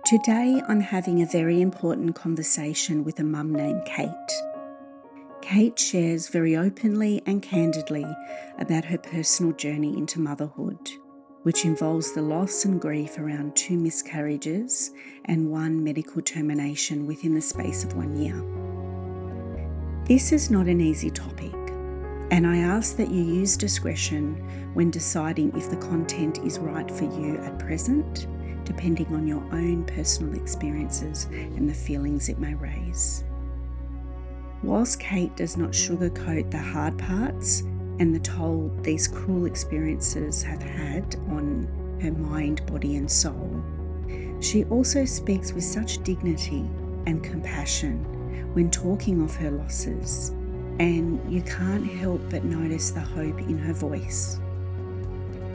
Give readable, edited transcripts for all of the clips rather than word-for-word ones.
Today I'm having a very important conversation with a mum named Kate. Kate shares very openly and candidly about her personal journey into motherhood, which involves the loss and grief around 2 miscarriages and 1 medical termination within the space of 1 year. This is not an easy topic, and I ask that you use discretion when deciding if the content is right for you at present, depending on your own personal experiences and the feelings it may raise. Whilst Kate does not sugarcoat the hard parts and the toll these cruel experiences have had on her mind, body and soul, she also speaks with such dignity and compassion when talking of her losses, and you can't help but notice the hope in her voice.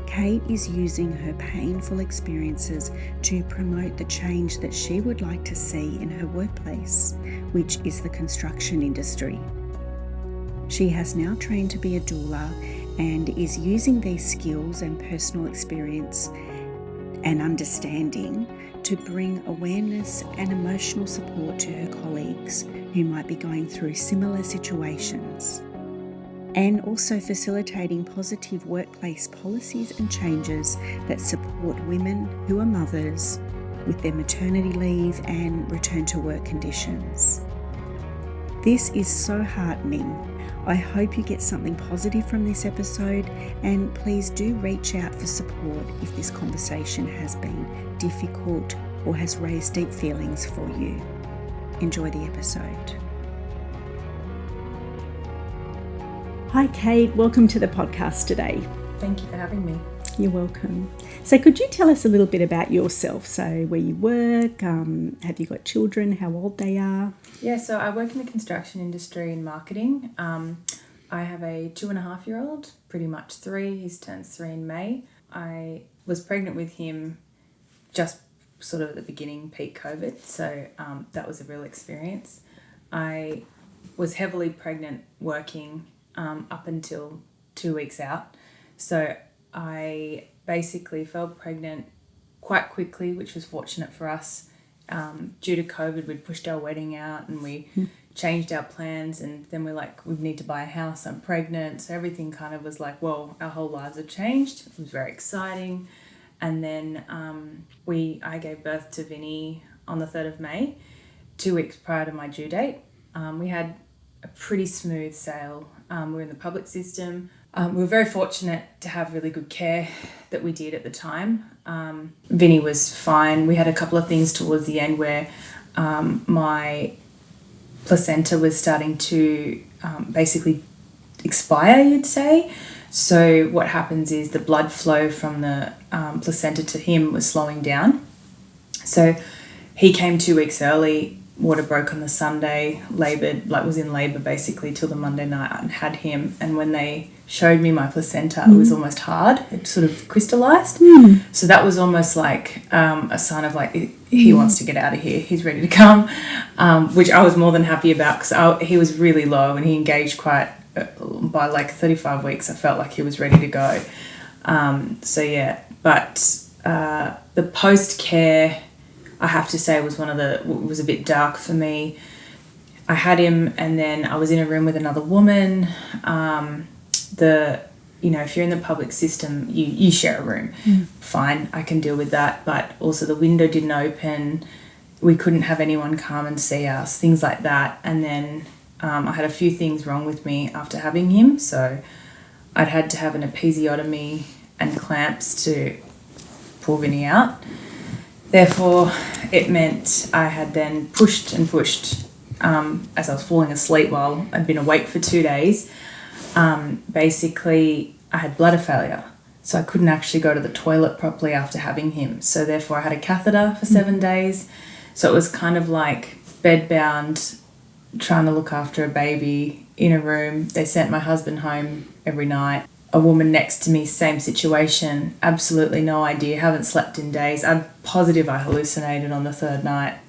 Kate is using her painful experiences to promote the change that she would like to see in her workplace, which is the construction industry. She has now trained to be a doula and is using these skills and personal experience and understanding to bring awareness and emotional support to her colleagues who might be going through similar situations, and also facilitating positive workplace policies and changes that support women who are mothers with their maternity leave and return to work conditions. This is so heartening. I hope you get something positive from this episode, and please do reach out for support if this conversation has been difficult or has raised deep feelings for you. Enjoy the episode. Hi Kate, welcome to the podcast today. Thank you for having me. You're welcome. So could you tell us a little bit about yourself? So where you work, have you got children, how old they are? Yeah, so I work in the construction industry in marketing. I have a 2.5-year-old, pretty much 3. He turns 3 in May. I was pregnant with him just sort of at the beginning, peak COVID. So that was a real experience. I was heavily pregnant working up until 2 weeks out. So I basically fell pregnant quite quickly, which was fortunate for us. Due to COVID, we'd pushed our wedding out and we changed our plans, and then we're like, we need to buy a house, I'm pregnant. So everything kind of was like, well, our whole lives have changed. It was very exciting. And then I gave birth to Vinny on the 3rd of May, 2 weeks prior to my due date. We had a pretty smooth sail. We were in the public system. We were very fortunate to have really good care that we did at the time. Vinny was fine. We had a couple of things towards the end where my placenta was starting to basically expire, you'd say. So what happens is the blood flow from the placenta to him was slowing down. So he came 2 weeks early. Water broke on the Sunday, was in labour basically till the Monday night, and had him. And when they showed me my placenta, it was almost hard. It sort of crystallised. So that was almost like a sign of like, he wants to get out of here. He's ready to come, which I was more than happy about because he was really low and he engaged quite, by like 35 weeks, I felt like he was ready to go. But the post-care, I have to say, was a bit dark for me. I had him, and then I was in a room with another woman. If you're in the public system, you share a room. Fine, I can deal with that. But also the window didn't open. We couldn't have anyone come and see us, things like that. And then I had a few things wrong with me after having him. So I'd had to have an episiotomy and clamps to pull Vinny out. Therefore, it meant I had then pushed as I was falling asleep while I'd been awake for 2 days. Basically, I had bladder failure. So I couldn't actually go to the toilet properly after having him. So therefore, I had a catheter for 7 days. So it was kind of like bedbound, trying to look after a baby in a room. They sent my husband home every night. A woman next to me, same situation, absolutely no idea, haven't slept in days. I'm positive I hallucinated on the 3rd night.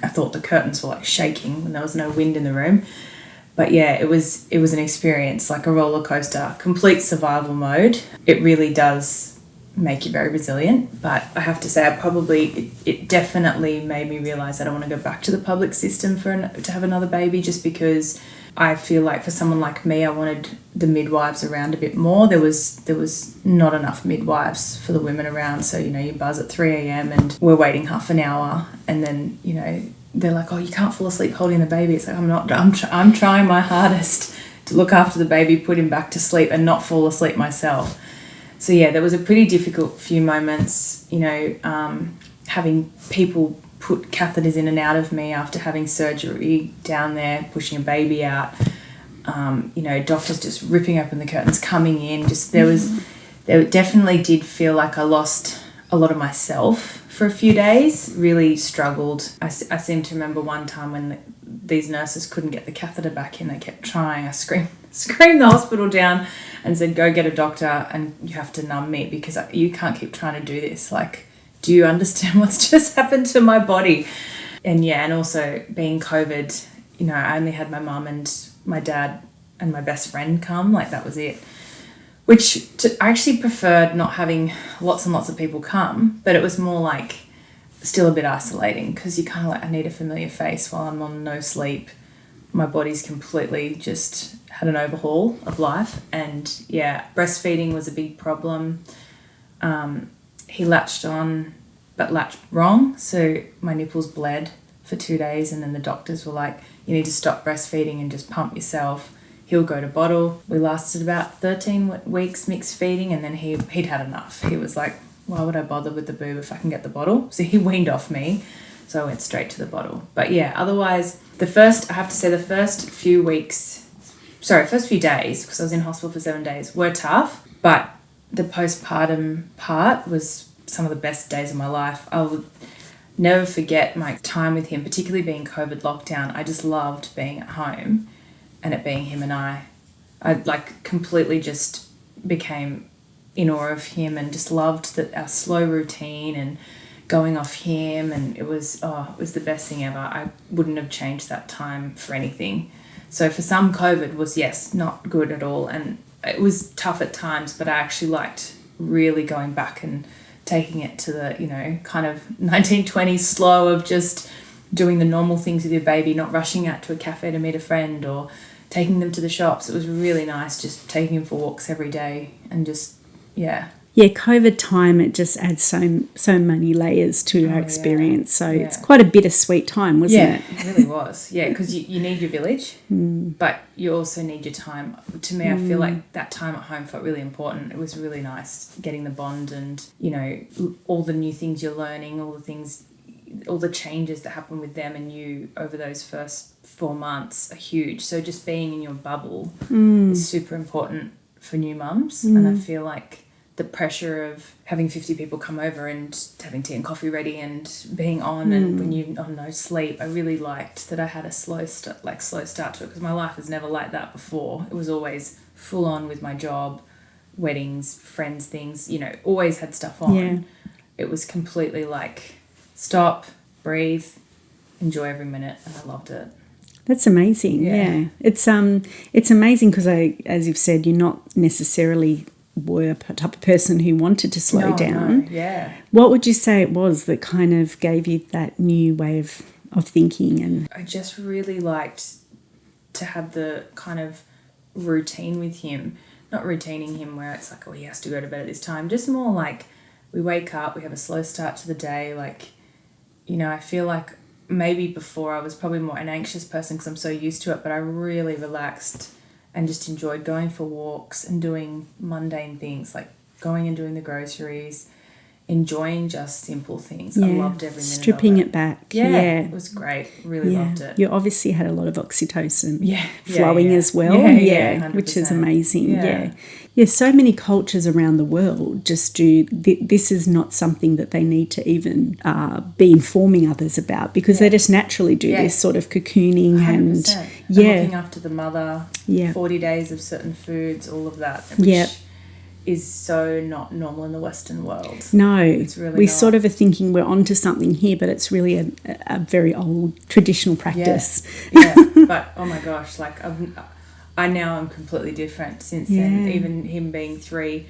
I thought the curtains were like shaking when there was no wind in the room. But yeah, it was an experience, like a roller coaster, complete survival mode. It really does make you very resilient. But I have to say, it definitely made me realise that I want to go back to the public system to have another baby, just because I feel like for someone like me, I wanted the midwives around a bit more. There was not enough midwives for the women around. So, you buzz at 3 a.m. and we're waiting half an hour, and then, they're like, oh, you can't fall asleep holding the baby. It's like, I'm trying my hardest to look after the baby, put him back to sleep and not fall asleep myself. So yeah, there was a pretty difficult few moments, having people put catheters in and out of me after having surgery down there, pushing a baby out, doctors just ripping open the curtains, coming in. There definitely did feel like I lost a lot of myself for a few days, really struggled. I seem to remember one time when these nurses couldn't get the catheter back in, they kept trying. I screamed the hospital down and said, go get a doctor and you have to numb me because you can't keep trying to do this. Like, do you understand what's just happened to my body? And yeah, and also being COVID, I only had my mum and my dad and my best friend come, like that was it. I actually preferred not having lots and lots of people come, but it was more like still a bit isolating because you kind of like, I need a familiar face while I'm on no sleep. My body's completely just had an overhaul of life. And yeah, breastfeeding was a big problem. He latched on, but latched wrong. So my nipples bled for 2 days. And then the doctors were like, you need to stop breastfeeding and just pump yourself. He'll go to bottle. We lasted about 13 weeks mixed feeding, and then he'd had enough. He was like, why would I bother with the boob if I can get the bottle? So he weaned off me. So I went straight to the bottle. But yeah, otherwise, the first few days, because I was in hospital for 7 days, were tough. But the postpartum part was some of the best days of my life. I would never forget my time with him, particularly being COVID lockdown. I just loved being at home and it being him and I like completely just became in awe of him and just loved our slow routine and going off him, and it was the best thing ever. I wouldn't have changed that time for anything. So for some, COVID was, yes, not good at all, and it was tough at times, but I actually liked really going back and taking it to the, kind of 1920s slow of just doing the normal things with your baby, not rushing out to a cafe to meet a friend or taking them to the shops. It was really nice just taking him for walks every day and just, yeah. Yeah, COVID time, it just adds so many layers to our experience. So it's quite a bittersweet time, wasn't it? Yeah, it really was. Yeah, because you need your village, but you also need your time. To me, I feel like that time at home felt really important. It was really nice getting the bond and, all the new things you're learning, all the changes that happen with them and you over those first 4 months are huge. So just being in your bubble is super important for new mums. And I feel like the pressure of having 50 people come over and having tea and coffee ready and being on and when you're on no sleep, I really liked that I had a slow start to it, because my life was never like that before. It was always full on with my job, weddings, friends, things, always had stuff on. Yeah. It was completely like stop, breathe, enjoy every minute, and I loved it. That's amazing. Yeah. It's amazing because as you've said, you're not necessarily were a type of person who wanted to slow down. No, yeah. What would you say it was that kind of gave you that new way of thinking? And I just really liked to have the kind of routine with him, not routining him where it's like, oh, he has to go to bed at this time, just more like we wake up, we have a slow start to the day. Like, I feel like maybe before I was probably more an anxious person because I'm so used to it, but I really relaxed and just enjoyed going for walks and doing mundane things like going and doing the groceries, enjoying just simple things. I loved every minute stripping of it. It back. Yeah, it was great. Really loved it. You obviously had a lot of oxytocin flowing as well. Which is amazing. Yeah, so many cultures around the world just do, this is not something that they need to even be informing others about because they just naturally do this sort of cocooning 100%. and looking after the mother, 40 days of certain foods, all of that, which is so not normal in the Western world. No, it's really we not. sort of are thinking we're onto something here, but it's really a very old traditional practice. Yeah, but oh my gosh, like I now am completely different since then. Even him being 3,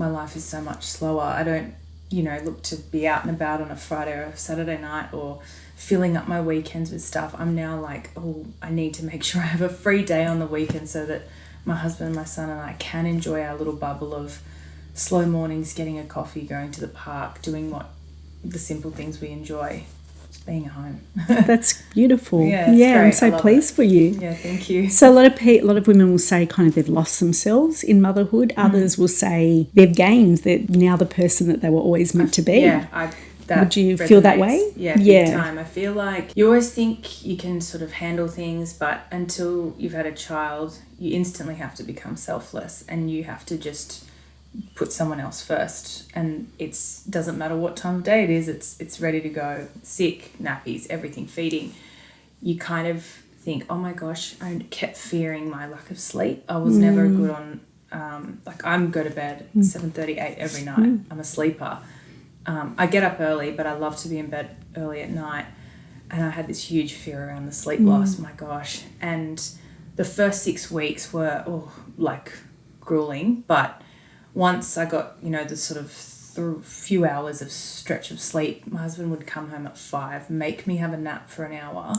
my life is so much slower. I don't, look to be out and about on a Friday or a Saturday night or filling up my weekends with stuff. I'm now like, oh, I need to make sure I have a free day on the weekend so that my husband and my son and I can enjoy our little bubble of slow mornings, getting a coffee, going to the park, doing the simple things we enjoy. Being at home. That's beautiful. Yeah, I'm so pleased for you. Yeah, thank you. So a lot of women will say kind of they've lost themselves in motherhood. Others will say they've gained, they're now the person that they were always meant to be. Yeah, would you feel that way? Yeah, big time. I feel like you always think you can sort of handle things, but until you've had a child, you instantly have to become selfless and you have to just put someone else first, and it doesn't matter what time of day it is, it's ready to go. Sick, nappies, everything, feeding. You kind of think, oh my gosh, I kept fearing my lack of sleep. I was never good on I'm go to bed 7:30, 8 every night. I'm a sleeper. I get up early, but I love to be in bed early at night, and I had this huge fear around the sleep loss. My gosh. And the first 6 weeks were grueling, but once I got, the sort of few hours of stretch of sleep, my husband would come home at 5, make me have a nap for an hour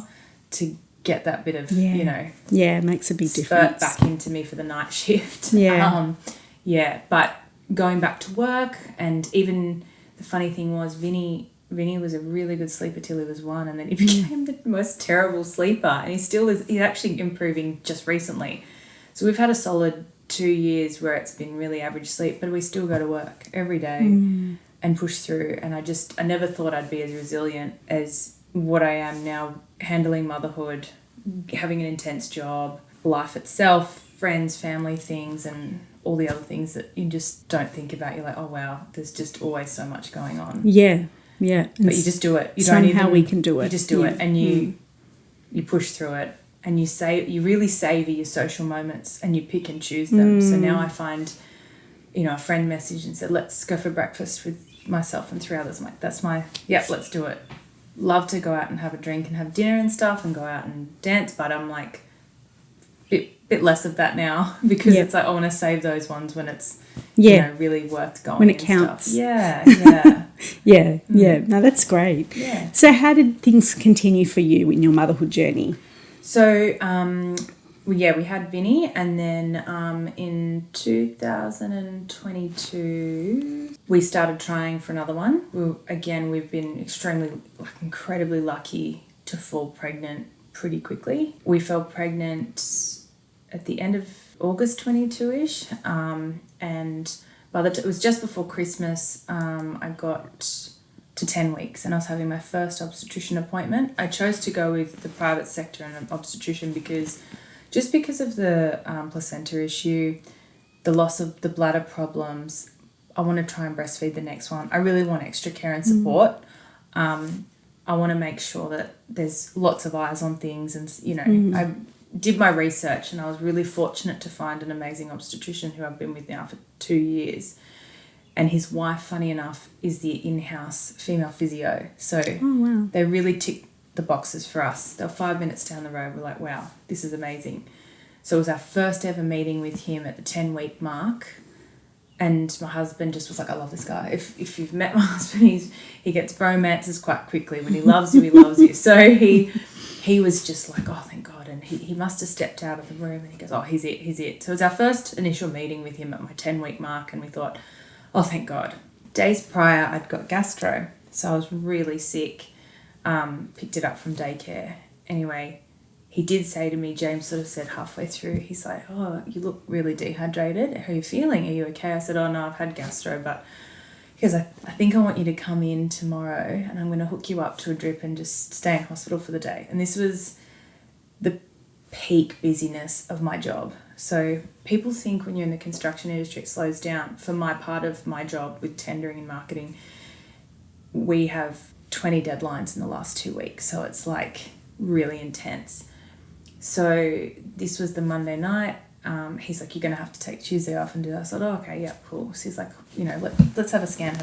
to get that bit of, it makes a big difference. Back into me for the night shift. But going back to work, and even the funny thing was Vinny was a really good sleeper till he was 1, and then he became the most terrible sleeper, and he still is. He's actually improving just recently. So we've had a solid 2 years where it's been really average sleep, but we still go to work every day and push through. And I never thought I'd be as resilient as what I am now, handling motherhood, having an intense job, life itself, friends, family things, and all the other things that you just don't think about. You're like, oh wow, there's just always so much going on. Yeah. But you just do it. You somehow we can do it. You just do it, and you push through it. And you really savor your social moments, and you pick and choose them. So now I find, a friend messaged and said, let's go for breakfast with myself and 3 others. I'm like, let's do it. Love to go out and have a drink and have dinner and stuff and go out and dance. But I'm like, bit less of that now, because it's like, I want to save those ones when it's, really worth going. When it counts. Stuff. Yeah. No, that's great. Yeah. So how did things continue for you in your motherhood journey? So, we had Vinny, and then in 2022, we started trying for another one. We've been incredibly lucky to fall pregnant pretty quickly. We fell pregnant at the end of August 22-ish, and it was just before Christmas, I got to 10 weeks, and I was having my first obstetrician appointment. I chose to go with the private sector and an obstetrician because of the placenta issue, the loss of the bladder problems. I want to try and breastfeed the next one. I really want extra care and support. I want to make sure that there's lots of eyes on things, and I did my research, and I was really fortunate to find an amazing obstetrician who I've been with now for 2 years. And his wife, funny enough, is the in-house female physio. So they really ticked the boxes for us. They were 5 minutes down the road. We're like, wow, this is amazing. So it was our first ever meeting with him at the 10-week mark. And my husband just was like, I love this guy. If you've met my husband, he gets bromances quite quickly. When he loves you, he loves you. So he was just like, oh, thank God. And he must have stepped out of the room, and he goes, oh, he's it. So it was our first initial meeting with him at my 10-week mark, and we thought, oh, thank God. Days prior, I'd got gastro, so I was really sick. Picked it up from daycare. Anyway, he did say to me, James sort of said halfway through, he's like, oh, you look really dehydrated. How are you feeling? Are you okay? I said, oh, no, I've had gastro, but because I think I want you to come in tomorrow, and I'm going to hook you up to a drip and just stay in hospital for the day. And this was the peak busyness of my job. So people think when you're in the construction industry, it slows down. For my part of my job with tendering and marketing, we have 20 deadlines in the last 2 weeks. So it's like really intense. So this was the Monday night. He's like, you're going to have to take Tuesday off and do that. I said, oh, okay, yeah, cool. So he's like, let's have a scan,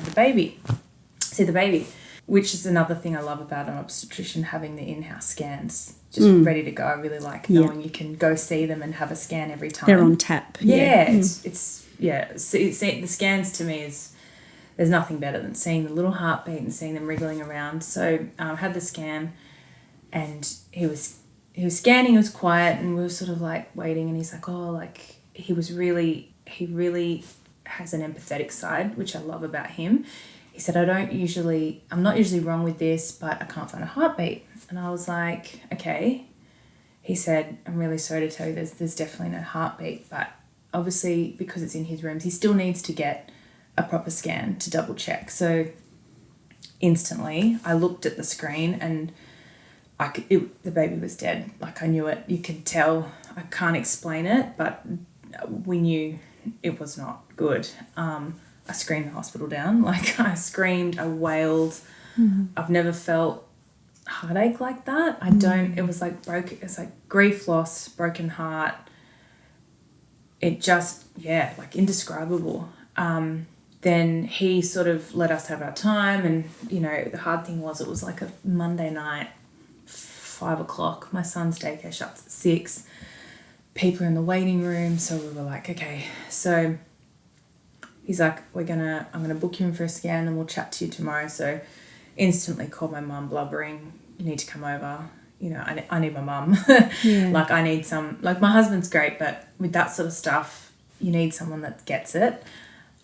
see the baby, which is another thing I love about an obstetrician, having the in-house scans just ready to go. I really like knowing you can go see them and have a scan every time. They're on tap. Yeah. It's the scans to me is, there's nothing better than seeing the little heartbeat and seeing them wriggling around. So I had the scan, and he was scanning, he was quiet, and we were sort of like waiting, and he's like, oh, like he really has an empathetic side, which I love about him. He said, I'm not usually wrong with this, but I can't find a heartbeat. And I was like, okay. He said, I'm really sorry to tell you there's definitely no heartbeat, but obviously because it's in his rooms, he still needs to get a proper scan to double check. So instantly I looked at the screen and the baby was dead. Like, I knew it. You could tell. I can't explain it, but we knew it was not good. I screamed the hospital down. Like, I screamed, I wailed. Mm-hmm. I've never felt heartache like that. It was like grief, loss, broken heart. It just, like indescribable. Then he sort of let us have our time, and, you know, the hard thing was, it was like a Monday night, 5:00. My son's daycare shuts at 6. People are in the waiting room, so we were like, okay. So he's like, I'm gonna book you in for a scan, and we'll chat to you tomorrow. So instantly called my mum, blubbering, you need to come over. You know, I need my mum. Yeah. Like, I need like, my husband's great, but with that sort of stuff, you need someone that gets it.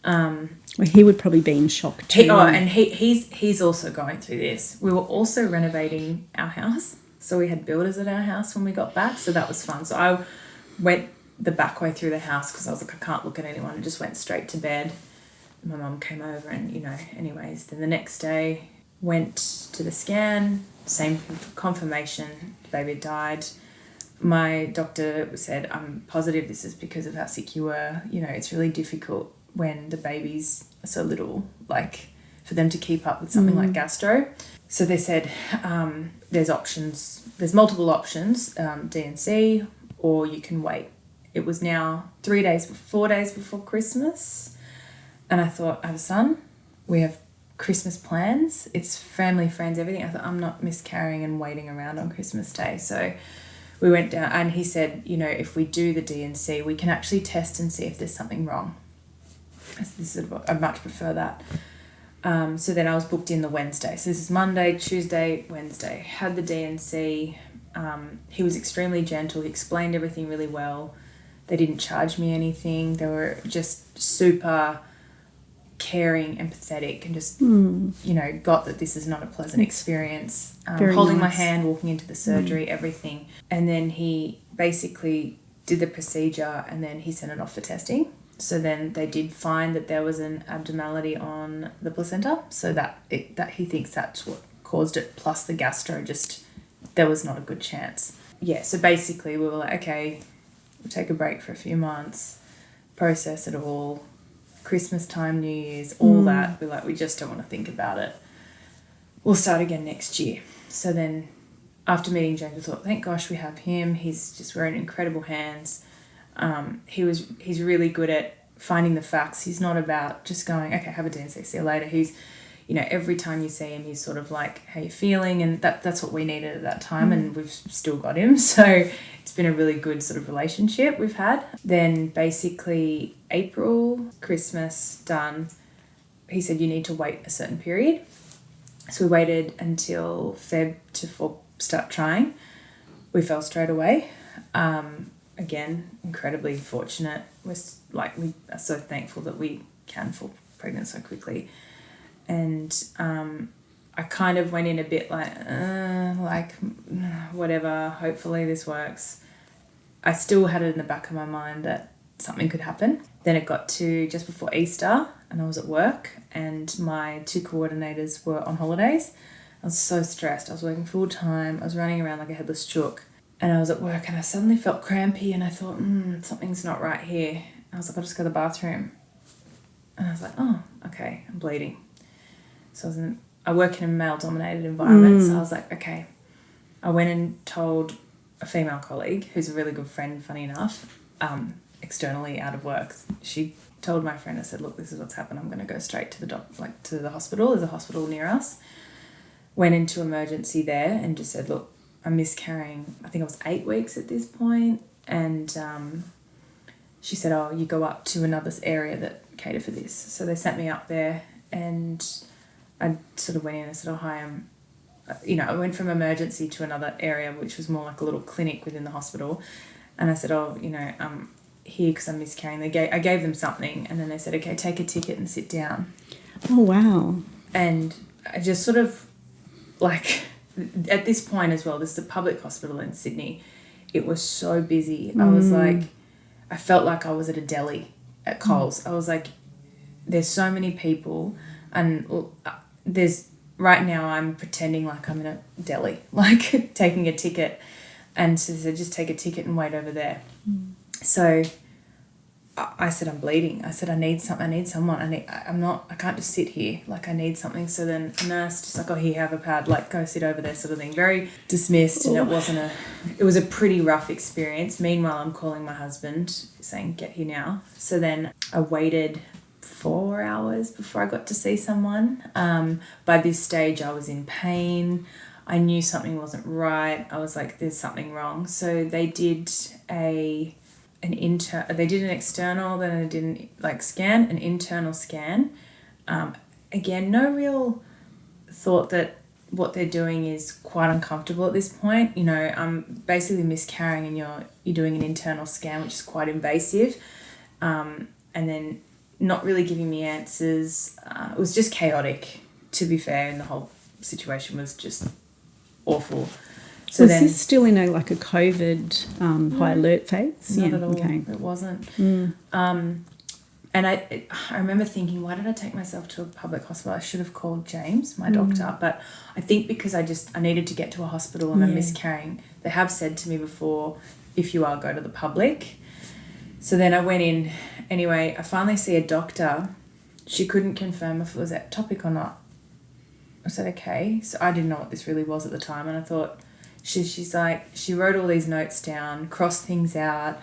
Well, he would probably be in shock too. He's also going through this. We were also renovating our house, so we had builders at our house when we got back, so that was fun. So I went the back way through the house because I was like, I can't look at anyone, and just went straight to bed. My mum came over, and, you know, anyways, then the next day went to the scan, same confirmation, the baby had died. My doctor said, I'm positive this is because of how sick you were. You know, it's really difficult when the babies are so little, like, for them to keep up with something like gastro. So they said, there's multiple options, D&C, or you can wait. It was now 4 days before Christmas, and I thought, I have a son, we have Christmas plans, it's family, friends, everything. I thought, I'm not miscarrying and waiting around on Christmas Day. So we went down, and he said, you know, if we do the D&C, we can actually test and see if there's something wrong. I'd much prefer that. So then I was booked in the Wednesday. So this is Monday, Tuesday, Wednesday. Had the D&C. He was extremely gentle. He explained everything really well. They didn't charge me anything. They were just super caring, empathetic, and just, you know, got that this is not a pleasant experience. Holding my hand, walking into the surgery, everything. And then he basically did the procedure, and then he sent it off for testing. So then they did find that there was an abnormality on the placenta, so that he thinks that's what caused it, plus the gastro, just there was not a good chance. Yeah, so basically we were like, okay, we'll take a break for a few months, process it all, Christmas time, New Year's, all that. We're like, we just don't want to think about it. We'll start again next year. So then after meeting James, we thought, thank gosh we have him. We're in incredible hands. He's really good at finding the facts. He's not about just going, okay, have a D&C, see you later. He's, you know, every time you see him, he's sort of like, how you feeling? And that's what we needed at that time, and we've still got him. So it's been a really good sort of relationship we've had. Then basically April, Christmas, done. He said, you need to wait a certain period. So we waited until Feb to start trying. We fell straight away. Again, incredibly fortunate. We are so thankful that we can fall pregnant so quickly. And I kind of went in a bit like whatever, hopefully this works. I still had it in the back of my mind that something could happen. Then it got to just before Easter, and I was at work, and my 2 coordinators were on holidays. I was so stressed. I was working full time. I was running around like a headless chook. And I was at work, and I suddenly felt crampy, and I thought, something's not right here. I was like, I'll just go to the bathroom. And I was like, oh, okay, I'm bleeding. So I work in a male-dominated environment, so I was like, okay. I went and told a female colleague, who's a really good friend, funny enough, externally out of work. She told my friend, I said, look, this is what's happened. I'm going to go straight to the hospital. There's a hospital near us. Went into emergency there and just said, look, I'm miscarrying. I think I was 8 weeks at this point, and she said, oh, you go up to another area that cater for this. So they sent me up there, and I sort of went in and said, oh, hi, I went from emergency to another area, which was more like a little clinic within the hospital. And I said, oh, I'm here because I'm miscarrying. I gave them something, and then they said, okay, take a ticket and sit down. Oh, wow. And I just sort of, like, at this point as well, this is a public hospital in Sydney. It was so busy. I was like, I felt like I was at a deli at Coles. I was like, there's so many people, and right now I'm pretending like I'm in a deli, like taking a ticket, and so they said, just take a ticket and wait over there. So I said, I'm bleeding. I said, I need someone. I can't just sit here. Like, I need something. So then a nurse just like, oh, here, have a pad, like, go sit over there, sort of thing. Very dismissed. And it was a pretty rough experience. Meanwhile, I'm calling my husband saying, get here now. So then I waited 4 hours before I got to see someone. By this stage, I was in pain. I knew something wasn't right. I was like, there's something wrong. So they did they did an external, then they did an internal scan. Again, no real thought that what they're doing is quite uncomfortable at this point. I'm basically miscarrying, and you're doing an internal scan, which is quite invasive. And then not really giving me answers. It was just chaotic, to be fair, and the whole situation was just awful. So was this still in a COVID high alert phase? Not at all. Okay. It wasn't. And I remember thinking, why did I take myself to a public hospital? I should have called James, my doctor. But I think because I needed to get to a hospital and I'm miscarrying. They have said to me before, if you are, go to the public. So then I went in. Anyway, I finally see a doctor. She couldn't confirm if it was ectopic or not. I said, okay. So I didn't know what this really was at the time. And I thought, she's like, she wrote all these notes down, crossed things out,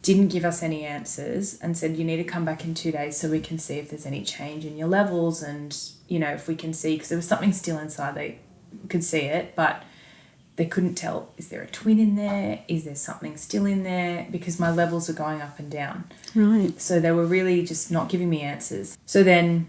didn't give us any answers, and said, you need to come back in 2 days so we can see if there's any change in your levels, and, if we can see, because there was something still inside. They could see it, but they couldn't tell, is there a twin in there? Is there something still in there? Because my levels are going up and down. Right. So they were really just not giving me answers. So then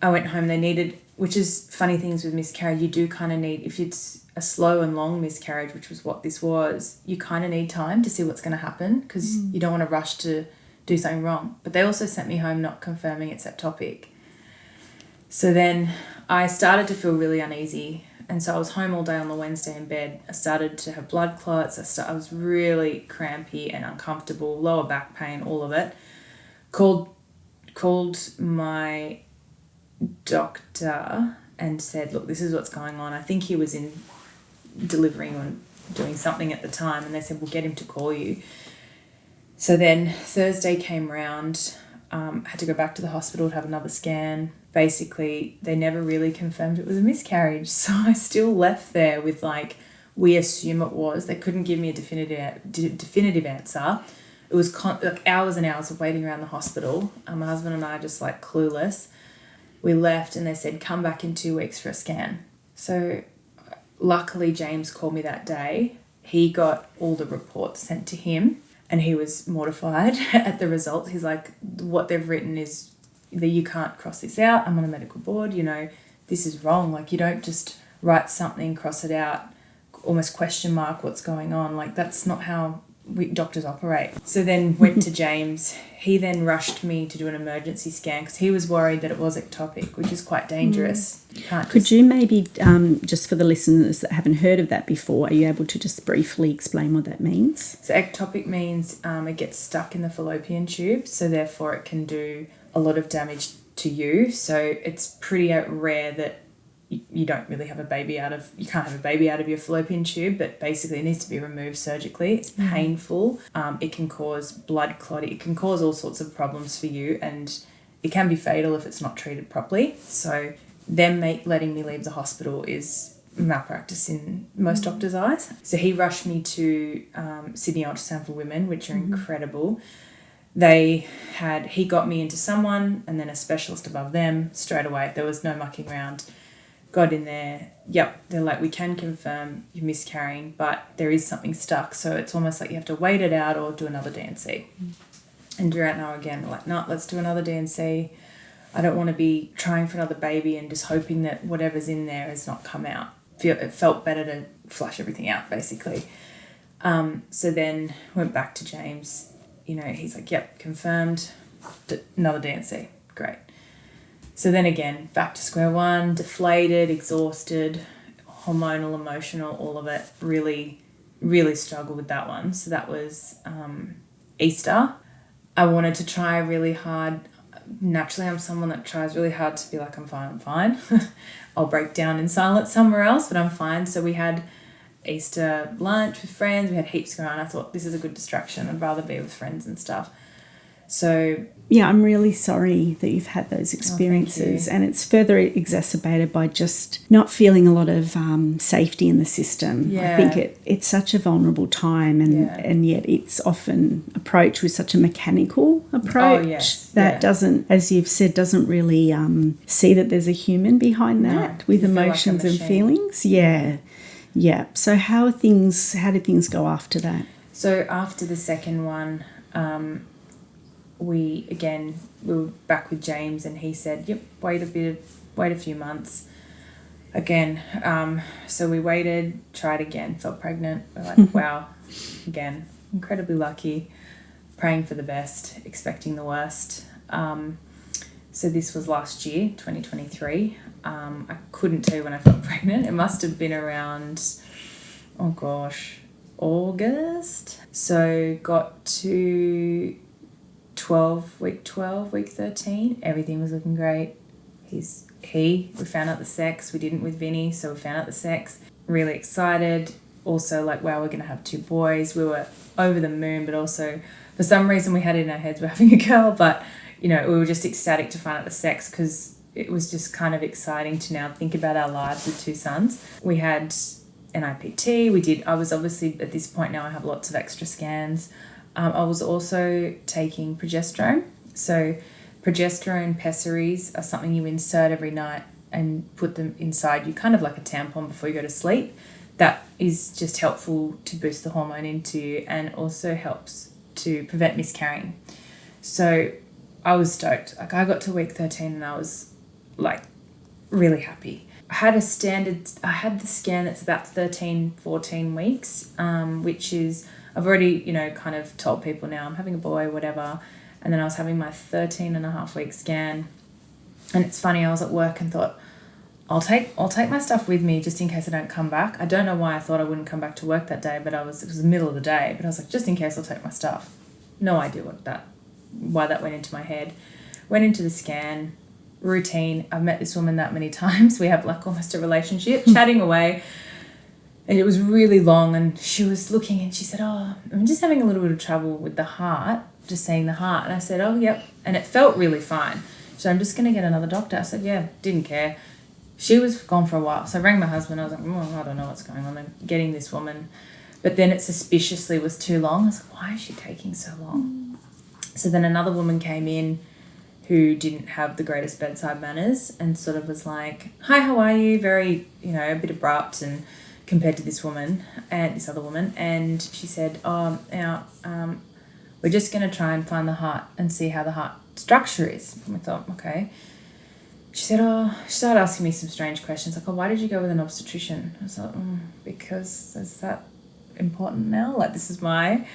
I went home. They needed, which is funny things with miscarriage, you do kind of need, if it's a slow and long miscarriage, which was what this was, you kind of need time to see what's going to happen, because you don't want to rush to do something wrong. But they also sent me home not confirming it's ectopic. So then I started to feel really uneasy. And so I was home all day on the Wednesday in bed. I started to have blood clots. I was really crampy and uncomfortable, lower back pain, all of it. Called my doctor and said, look, this is what's going on. I think he was in delivering or doing something at the time, and they said, we'll get him to call you. So then Thursday came round, had to go back to the hospital to have another scan. Basically, they never really confirmed it was a miscarriage. So I still left there with we assume it was. They couldn't give me a definitive answer. It was hours and hours of waiting around the hospital. My husband and I just clueless. We left and they said, come back in 2 weeks for a scan. So luckily James called me that day. He got all the reports sent to him and he was mortified at the results. He's like, what they've written is that you can't cross this out. I'm on a medical board, this is wrong. You don't just write something, cross it out, almost question mark what's going on. That's not how doctors operate. So then went to James. He then rushed me to do an emergency scan because he was worried that it was ectopic, which is quite dangerous. Could you maybe, just for the listeners that haven't heard of that before, are you able to just briefly explain what that means? So ectopic means it gets stuck in the fallopian tube, so therefore it can do a lot of damage to you. So it's pretty rare that you don't really have you can't have a baby out of your fallopian tube, but basically it needs to be removed surgically. It's painful. It can cause blood clotting. It can cause all sorts of problems for you, and it can be fatal if it's not treated properly. So them letting me leave the hospital is malpractice in most doctors' eyes. So he rushed me to Sydney Ultrasound for Women, which are incredible. He got me into someone and then a specialist above them straight away. There was no mucking around. got in there. Yep, they're like, we can confirm you're miscarrying, but there is something stuck. So it's almost like you have to wait it out or do another D&C. And Durant and I again were like, no, let's do another D&C. I don't want to be trying for another baby and just hoping that whatever's in there has not come out. It felt better to flush everything out, basically. So then went back to James. He's like, yep, confirmed. Another D&C. Great. So then again, back to square one, deflated, exhausted, hormonal, emotional, all of it. Really, really struggled with that one. So that was Easter. I wanted to try really hard. Naturally, I'm someone that tries really hard to be like, I'm fine. I'll break down in silence somewhere else, but I'm fine. So we had Easter lunch with friends. We had heaps going on. I thought, this is a good distraction. I'd rather be with friends and stuff. So yeah, I'm really sorry that you've had those experiences, and it's further exacerbated by just not feeling a lot of safety in the system. Yeah. I think it's such a vulnerable time, and yet it's often approached with such a mechanical approach that doesn't, as you've said, doesn't really see that there's a human behind that with emotions and feelings. Yeah. So how did things go after that? So after the second one, we were back with James, and he said, yep, wait a few months. Again, so we waited, tried again, felt pregnant. We're like, wow, again, incredibly lucky, praying for the best, expecting the worst. So this was last year, 2023. I couldn't tell you when I felt pregnant. It must have been around, August. So got to week 13, everything was looking great. We found out the sex. We didn't with Vinny, so we found out the sex. Really excited. Also like, wow, we're going to have 2 boys. We were over the moon, but also for some reason we had it in our heads we're having a girl, but we were just ecstatic to find out the sex because it was just kind of exciting to now think about our lives with 2 sons. We had an IPT. I was obviously, at this point now, I have lots of extra scans. I was also taking progesterone. So progesterone pessaries are something you insert every night and put them inside you, kind of like a tampon before you go to sleep. That is just helpful to boost the hormone into you and also helps to prevent miscarrying. So I was stoked. Like, I got to week 13 and I was like really happy. I had the scan that's about 13-14 weeks, which is, I've already, kind of told people now I'm having a boy, whatever. And then I was having my 13.5-week scan. And it's funny, I was at work and thought, I'll take my stuff with me just in case I don't come back. I don't know why I thought I wouldn't come back to work that day, but it was the middle of the day. But I was like, just in case, I'll take my stuff. No idea why that went into my head. Went into the scan, routine. I've met this woman that many times. We have like almost a relationship, chatting away. And it was really long, and she was looking and she said, I'm just having a little bit of trouble with the heart, just seeing the heart. And I said, yep. And it felt really fine. So I'm just going to get another doctor. I said, yeah, didn't care. She was gone for a while. So I rang my husband. I was like, I don't know what's going on. I'm getting this woman. But then it suspiciously was too long. I was like, why is she taking so long? So then another woman came in who didn't have the greatest bedside manners and sort of was like, hi, how are you? Very, a bit abrupt and compared to this woman and this other woman. And she said, we're just going to try and find the heart and see how the heart structure is. And we thought, okay. She said, she started asking me some strange questions, like, why did you go with an obstetrician? I was like, because is that important now? Like, this is my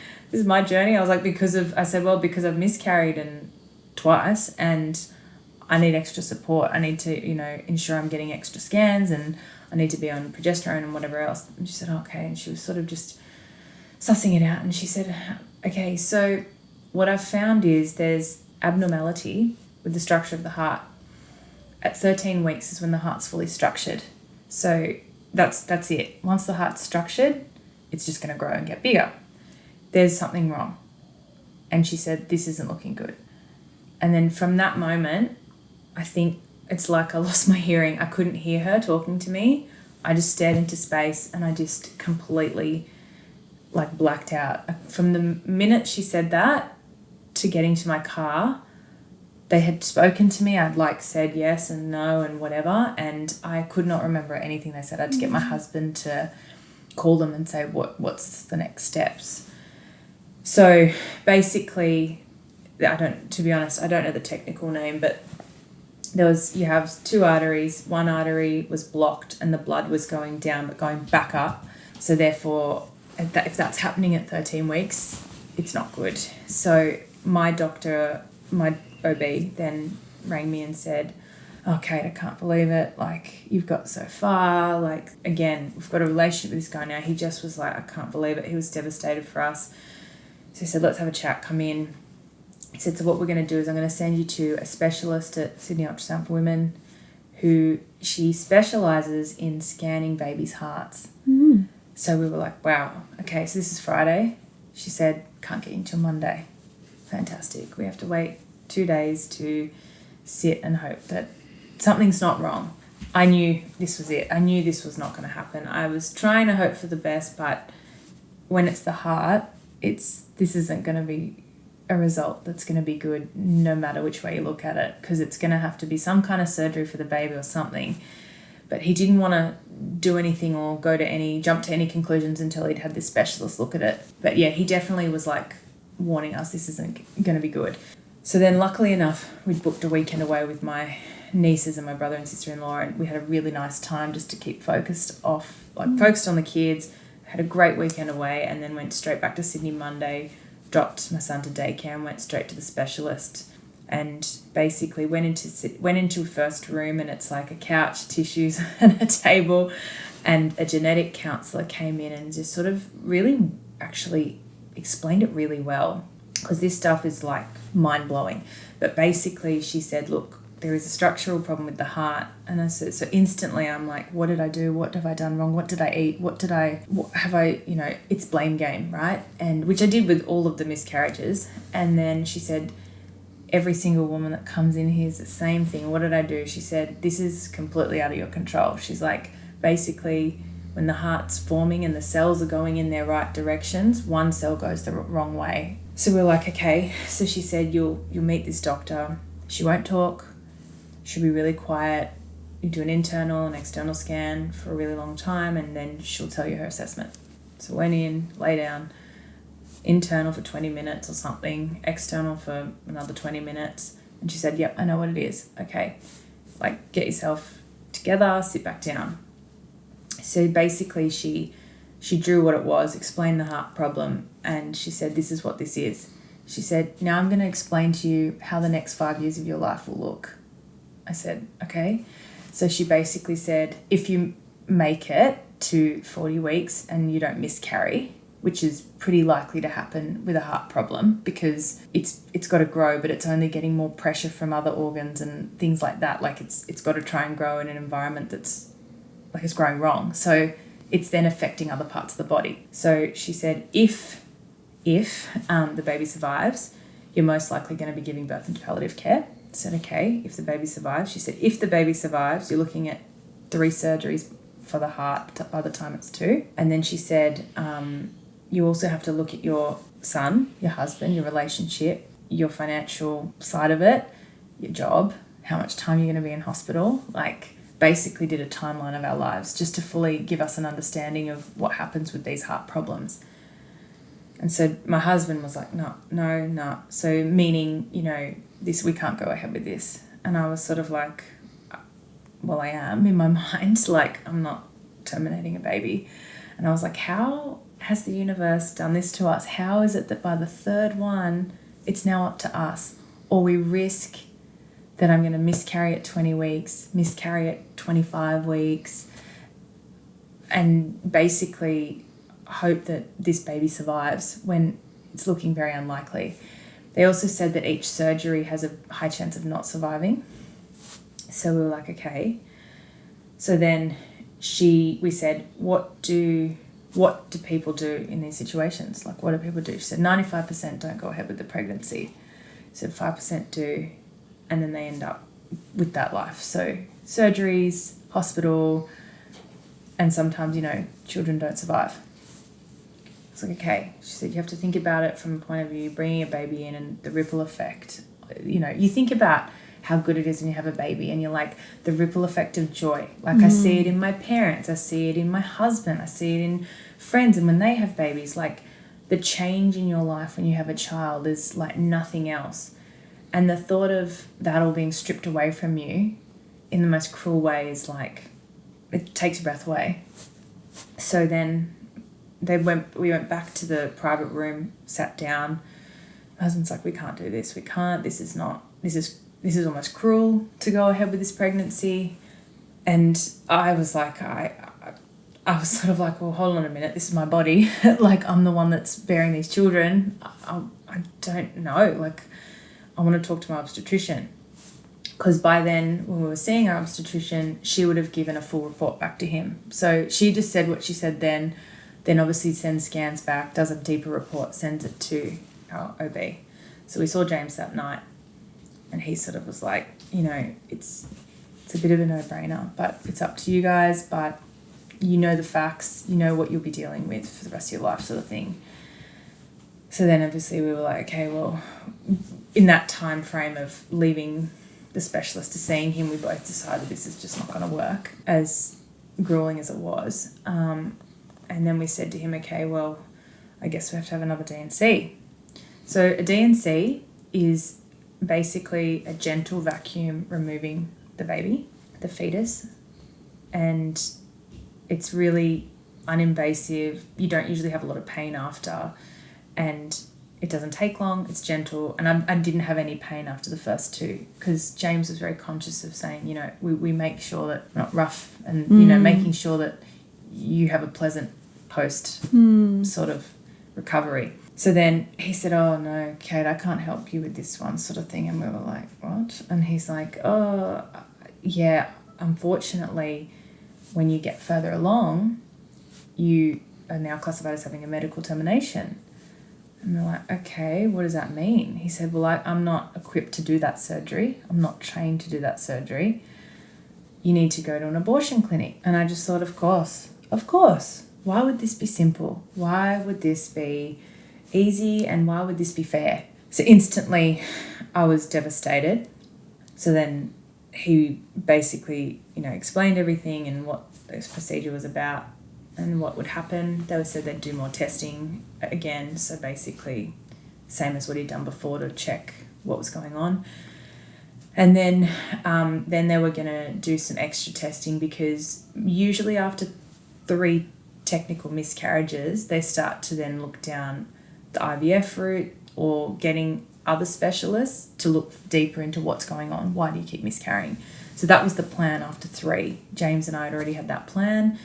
journey. I was like, because I've miscarried twice and I need extra support. I need to, ensure I'm getting extra scans and I need to be on progesterone and whatever else. And she said, okay. And she was sort of just sussing it out. And she said, okay, so what I've found is there's abnormality with the structure of the heart. At 13 weeks is when the heart's fully structured. So that's it. Once the heart's structured, it's just going to grow and get bigger. There's something wrong. And she said, this isn't looking good. And then from that moment, I think it's like I lost my hearing. I couldn't hear her talking to me. I just stared into space and I just completely like blacked out. From the minute she said that to getting to my car, they had spoken to me. I'd like said yes and no and whatever, and I could not remember anything they said. I had to get my husband to call them and say what's the next steps. So basically, to be honest, I don't know the technical name, but you have two arteries. One artery was blocked and the blood was going down but going back up. So therefore, if that's happening at 13 weeks, it's not good. So my doctor, my OB, then rang me and said, "Oh, Kate, I can't believe it. Like, you've got so far. Like, again, we've got a relationship with this guy now." He just was like, "I can't believe it." He was devastated for us. So he said, "Let's have a chat. Come in." He said, "So what we're going to do is I'm going to send you to a specialist at Sydney Ultrasound for Women who she specialises in scanning babies' hearts." Mm. So we were like, wow, okay, so this is Friday. She said, "Can't get you until Monday." Fantastic. We have to wait 2 days to sit and hope that something's not wrong. I knew this was it. I knew this was not going to happen. I was trying to hope for the best, but when it's the heart, this isn't going to be a result that's going to be good no matter which way you look at it, because it's going to have to be some kind of surgery for the baby or something. But he didn't want to do anything or jump to any conclusions until he'd had this specialist look at it. But yeah, he definitely was like warning us this isn't going to be good. So then luckily enough, we'd booked a weekend away with my nieces and my brother and sister-in-law, and we had a really nice time just to keep focused on the kids. Had a great weekend away, and then went straight back to Sydney Monday, dropped my son to daycare and went straight to the specialist, and basically went into a first room, and it's like a couch, tissues and a table, and a genetic counsellor came in and just sort of really actually explained it really well, because this stuff is like mind-blowing. But basically she said, "Look, there is a structural problem with the heart." And I said, so instantly I'm like, what did I do? What have I done wrong? What did I eat? It's blame game, right? And which I did with all of the miscarriages. And then she said, "Every single woman that comes in here is the same thing. What did I do?" She said, "This is completely out of your control." She's like, basically, when the heart's forming and the cells are going in their right directions, one cell goes the wrong way. So we're like, okay. So she said, you'll meet this doctor. She won't talk. She'll be really quiet. You do an internal and external scan for a really long time, and then she'll tell you her assessment. So went in, lay down, internal for 20 minutes or something, external for another 20 minutes. And she said, "Yep, I know what it is. Okay, like, get yourself together, sit back down." So basically she drew what it was, explained the heart problem, and she said, "This is what this is." She said, "Now I'm going to explain to you how the next 5 years of your life will look." I said, okay. So she basically said, if you make it to 40 weeks and you don't miscarry, which is pretty likely to happen with a heart problem, because it's got to grow, but it's only getting more pressure from other organs and things like that. Like it's got to try and grow in an environment that's like it's growing wrong. So it's then affecting other parts of the body. So she said, if the baby survives, you're most likely going to be giving birth into palliative care. I said, okay, if the baby survives. She said, if the baby survives, you're looking at 3 surgeries for the heart by the time it's 2. And then she said, you also have to look at your son, your husband, your relationship, your financial side of it, your job, how much time you're going to be in hospital. Like, basically did a timeline of our lives just to fully give us an understanding of what happens with these heart problems. And so my husband was like, no. So meaning, we can't go ahead with this. And I was sort of like, well, I am in my mind, like, I'm not terminating a baby. And I was like, how has the universe done this to us? How is it that by the 3rd one, it's now up to us? Or we risk that I'm going to miscarry at 20 weeks, miscarry at 25 weeks, and basically hope that this baby survives when it's looking very unlikely. They also said that each surgery has a high chance of not surviving. So we were like, okay. So then we said, what do people do in these situations? Like, what do people do? She said 95% don't go ahead with the pregnancy. So 5% do, and then they end up with that life. So surgeries, hospital, and sometimes, children don't survive. It's like, okay. She said you have to think about it from a point of view, bringing a baby in and the ripple effect you think about how good it is when you have a baby and you're like, the ripple effect of joy. Like I see it in my parents, I see it in my husband, I see it in friends, and when they have babies, like the change in your life when you have a child is like nothing else. And the thought of that all being stripped away from you in the most cruel way is like, it takes your breath away. So then we went back to the private room, sat down. My husband's like, we can't do this. We can't. This is almost cruel to go ahead with this pregnancy. And I was like, I was sort of like, well, hold on a minute. This is my body. Like, I'm the one that's bearing these children. I don't know. Like, I want to talk to my obstetrician. Because by then, when we were seeing our obstetrician, she would have given a full report back to him. So she just said what she said then obviously sends scans back, does a deeper report, sends it to our OB. So we saw James that night, and he sort of was like, it's a bit of a no-brainer, but it's up to you guys, but you know the facts, you know what you'll be dealing with for the rest of your life, sort of thing. So then obviously we were like, okay, well, in that time frame of leaving the specialist to seeing him, we both decided this is just not going to work, as grueling as it was. And then we said to him, okay, well, I guess we have to have another D&C. So a D&C is basically a gentle vacuum removing the baby, the fetus, and it's really uninvasive. You don't usually have a lot of pain after, and it doesn't take long. It's gentle, and I didn't have any pain after the first two, because James was very conscious of saying, we make sure that we're not rough, and making sure that you have a pleasant post sort of recovery. So then he said, oh no, Kate, I can't help you with this one, sort of thing. And we were like, what? And he's like, oh yeah, unfortunately, when you get further along, you are now classified as having a medical termination. And we're like, okay, what does that mean? He said, well, I'm not equipped to do that surgery. I'm not trained to do that surgery. You need to go to an abortion clinic. And I just thought, of course. Why would this be simple? Why would this be easy? And why would this be fair? So instantly I was devastated. So then he basically, explained everything and what this procedure was about and what would happen. They said they'd do more testing again. So basically same as what he'd done before to check what was going on. And then they were going to do some extra testing, because usually after 3 technical miscarriages, they start to then look down the IVF route or getting other specialists to look deeper into what's going on. Why do you keep miscarrying? So that was the plan after 3. James and I had already had that plan.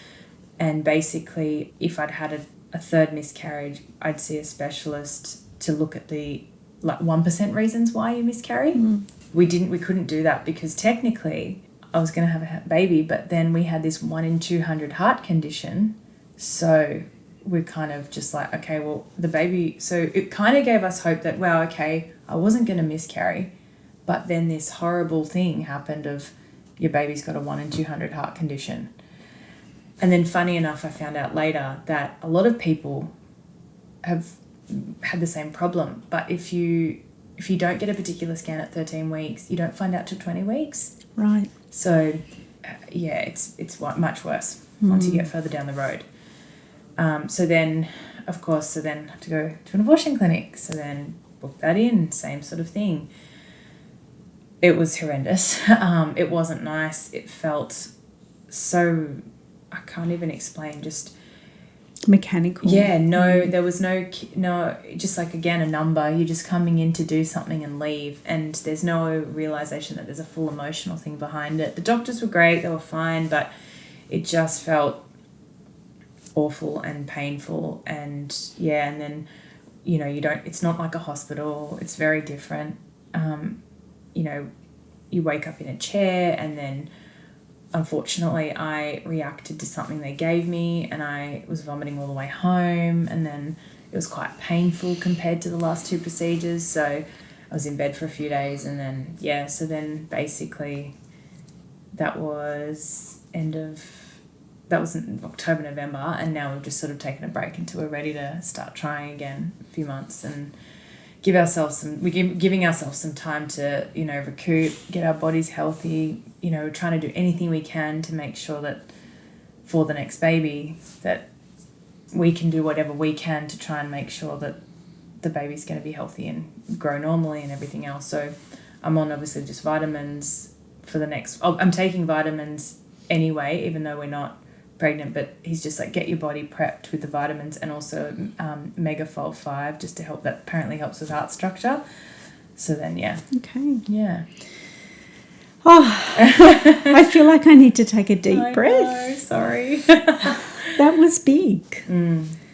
And basically, if I'd had a third miscarriage, I'd see a specialist to look at the 1% reasons why you miscarry. We couldn't do that, because technically I was going to have a baby, but then we had this 1 in 200 heart condition. So we're kind of just like, okay, well, the baby... So it kind of gave us hope that, wow, okay, I wasn't going to miscarry, but then this horrible thing happened of your baby's got a 1 in 200 heart condition. And then funny enough, I found out later that a lot of people have had the same problem. But if you don't get a particular scan at 13 weeks, you don't find out till 20 weeks. Right. So, yeah, it's much worse once you get further down the road. So then I have to go to an abortion clinic. So then book that in, same sort of thing. It was horrendous. It wasn't nice. It felt so, I can't even explain, just mechanical. Yeah, no, there was no, just like, again, a number. You're just coming in to do something and leave, and there's no realization that there's a full emotional thing behind it. The doctors were great, they were fine, but it just felt awful and painful. And yeah, and then, it's not like a hospital, it's very different. You wake up in a chair, and then unfortunately I reacted to something they gave me, and I was vomiting all the way home, and then it was quite painful compared to the last 2 procedures. So I was in bed for a few days, and then, so then basically that was in October, November, and now we've just sort of taken a break until we're ready to start trying again, a few months, and giving ourselves some time to, recoup, get our bodies healthy, trying to do anything we can to make sure that for the next baby that we can do whatever we can to try and make sure that the baby's going to be healthy and grow normally and everything else. So I'm on obviously just vitamins for the next... I'm taking vitamins anyway, even though we're not pregnant, but he's just like, get your body prepped with the vitamins, and also Megafold 5 just to help. That apparently helps with heart structure. So then, yeah. Okay. Yeah. Oh, I feel like I need to take a deep breath. Know, sorry. That was big.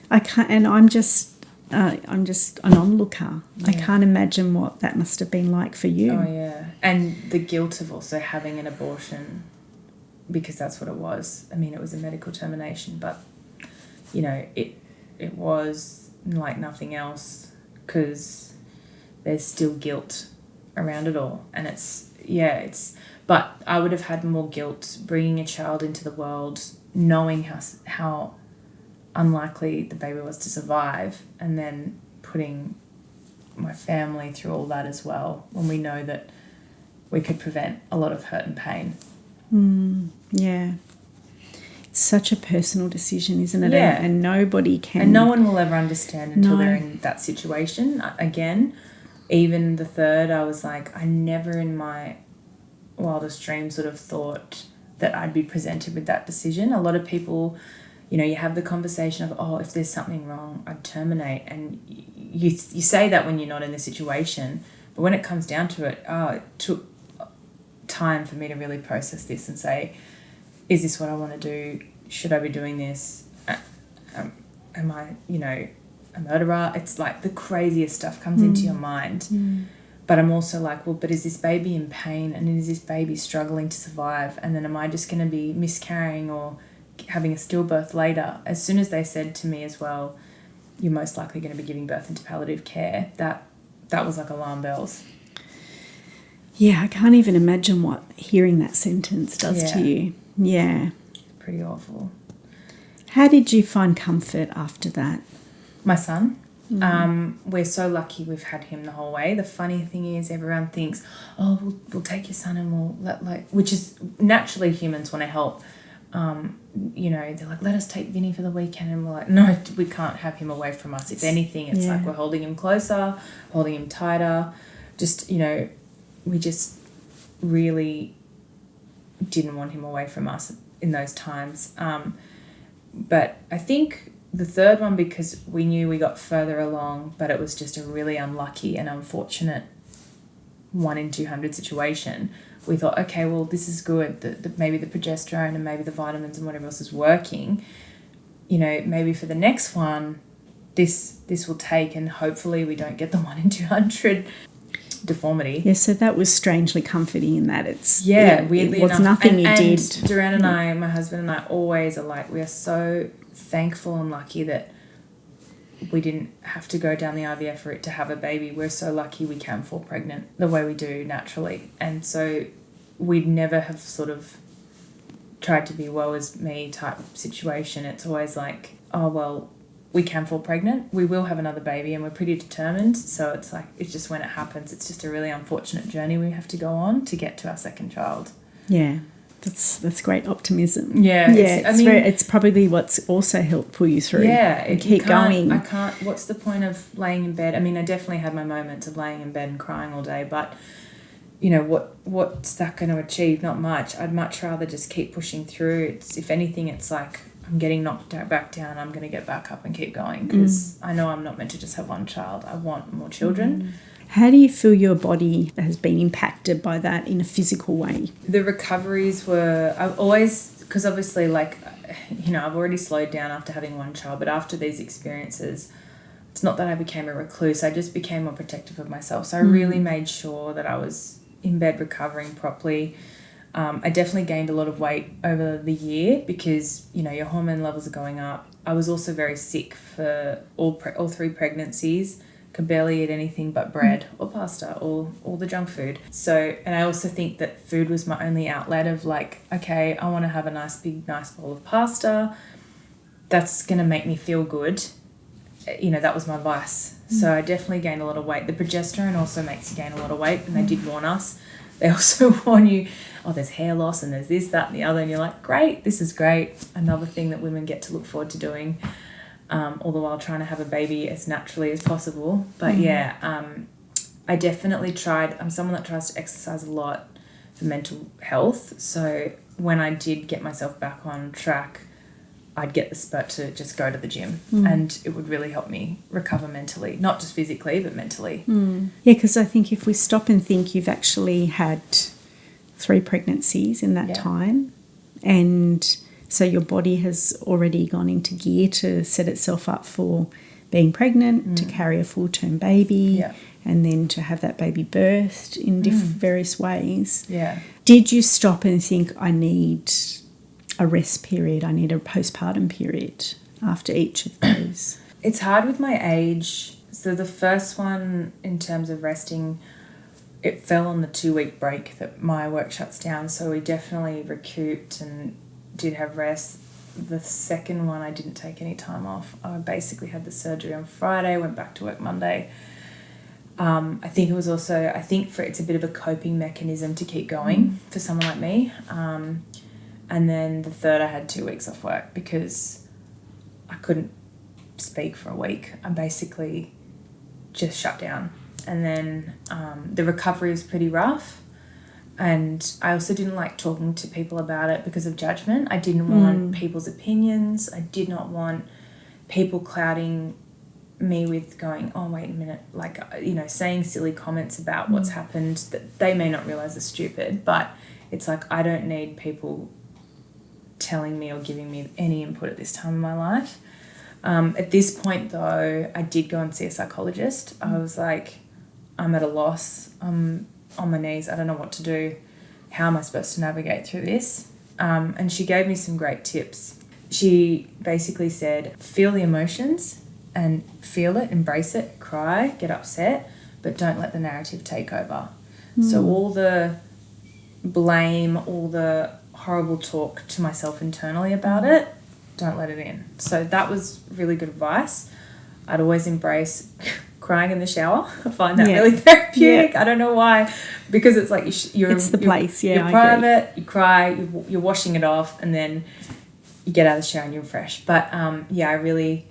I can't, and I'm just an onlooker. Yeah. I can't imagine what that must have been like for you. Oh yeah, and the guilt of also having an abortion, because that's what it was. I mean, it was a medical termination, but it was like nothing else, because there's still guilt around it all, and but I would have had more guilt bringing a child into the world, knowing how unlikely the baby was to survive, and then putting my family through all that as well, when we know that we could prevent a lot of hurt and pain. Yeah. It's such a personal decision, isn't it? Yeah. And nobody can... And no one will ever understand until they're in that situation. Again, even the third, I was like, I never in my wildest dreams would have thought that I'd be presented with that decision. A lot of people... you have the conversation of, if there's something wrong, I'd terminate. And you say that when you're not in the situation. But when it comes down to it, it took time for me to really process this and say, is this what I want to do? Should I be doing this? Am I, a murderer? It's like the craziest stuff comes into your mind. But I'm also like, well, but is this baby in pain? And is this baby struggling to survive? And then am I just going to be miscarrying or having a stillbirth later? As soon as they said to me as well, you're most likely going to be giving birth into palliative care, that was like alarm bells. Yeah, I can't even imagine what hearing that sentence does to you. Yeah. Pretty awful. How did you find comfort after that? My son. We're so lucky we've had him the whole way. The funny thing is, everyone thinks, we'll take your son and we'll which is naturally humans want to help. They're like, let us take Vinny for the weekend, and we're like, no, we can't have him away from us. If anything, it's like we're holding him closer, holding him tighter. Just, we just really didn't want him away from us in those times. But I think the third one, because we knew we got further along, but it was just a really unlucky and unfortunate 1 in 200 situation. We thought, okay, well, this is good. Maybe the progesterone and maybe the vitamins and whatever else is working. Maybe for the next one, this will take, and hopefully we don't get the 1 in 200 deformity. Yeah, so that was strangely comforting in that weirdly it was enough. nothing you did. Duran and I, my husband and I, always are like, we are so thankful and lucky that we didn't have to go down the IVF route to have a baby. We're so lucky we can fall pregnant the way we do naturally. And so we'd never have sort of tried to be woe is me type situation. It's always like, we can fall pregnant. We will have another baby, and we're pretty determined. So it's like, it's just when it happens, it's just a really unfortunate journey we have to go on to get to our second child. Yeah. That's great optimism. Yeah. It's probably what's also helped pull you through. Yeah. And keep going. What's the point of laying in bed? I mean, I definitely had my moments of laying in bed and crying all day, but what's that going to achieve? Not much. I'd much rather just keep pushing through. If anything, it's like I'm getting knocked back down. I'm going to get back up and keep going, because I know I'm not meant to just have one child. I want more children. How do you feel your body has been impacted by that in a physical way? The recoveries were... I've always... Because obviously, I've already slowed down after having one child, but after these experiences, it's not that I became a recluse. I just became more protective of myself. So I really made sure that I was in bed recovering properly. I definitely gained a lot of weight over the year because, your hormone levels are going up. I was also very sick for all 3 pregnancies. Could barely eat anything but bread or pasta or all the junk food. So, and I also think that food was my only outlet of okay, I want to have a nice bowl of pasta. That's going to make me feel good. that was my advice. So I definitely gained a lot of weight. The progesterone also makes you gain a lot of weight, and they did warn us. They also warn you, there's hair loss and there's this, that and the other, and you're like, great, this is great. Another thing that women get to look forward to doing, all the while trying to have a baby as naturally as possible. But I definitely tried. I'm someone that tries to exercise a lot for mental health. So when I did get myself back on track, I'd get the spurt to just go to the gym, and it would really help me recover mentally, not just physically, but mentally. Yeah, because I think if we stop and think, you've actually had 3 pregnancies in that time, and so your body has already gone into gear to set itself up for being pregnant, to carry a full-term baby, and then to have that baby birthed in various ways. Yeah. Did you stop and think, I need a rest period, I need a postpartum period after each of those? It's hard with my age. So the first one, in terms of resting, it fell on the 2-week break that my work shuts down. So we definitely recouped and did have rest. The second one, I didn't take any time off. I basically had the surgery on Friday, went back to work Monday. I think it's a bit of a coping mechanism to keep going for someone like me. And then the third, I had 2 weeks off work because I couldn't speak for a week. I basically just shut down. And then the recovery was pretty rough. And I also didn't like talking to people about it because of judgment. I didn't want people's opinions. I did not want people clouding me with going, oh, wait a minute, saying silly comments about what's happened that they may not realise are stupid. But it's like, I don't need people telling me or giving me any input at this time in my life. At this point, though, I did go and see a psychologist. I was like, I'm at a loss. I'm on my knees. I don't know what to do. How am I supposed to navigate through this? And she gave me some great tips. She basically said, feel the emotions and feel it, embrace it, cry, get upset, but don't let the narrative take over. So all the blame, all the horrible talk to myself internally about it, don't let it in. So that was really good advice. I'd always embrace crying in the shower. I find that really therapeutic. I don't know why, because it's like you're place. You're private. You cry. You're washing it off, and then you get out of the shower and you're fresh. But I really,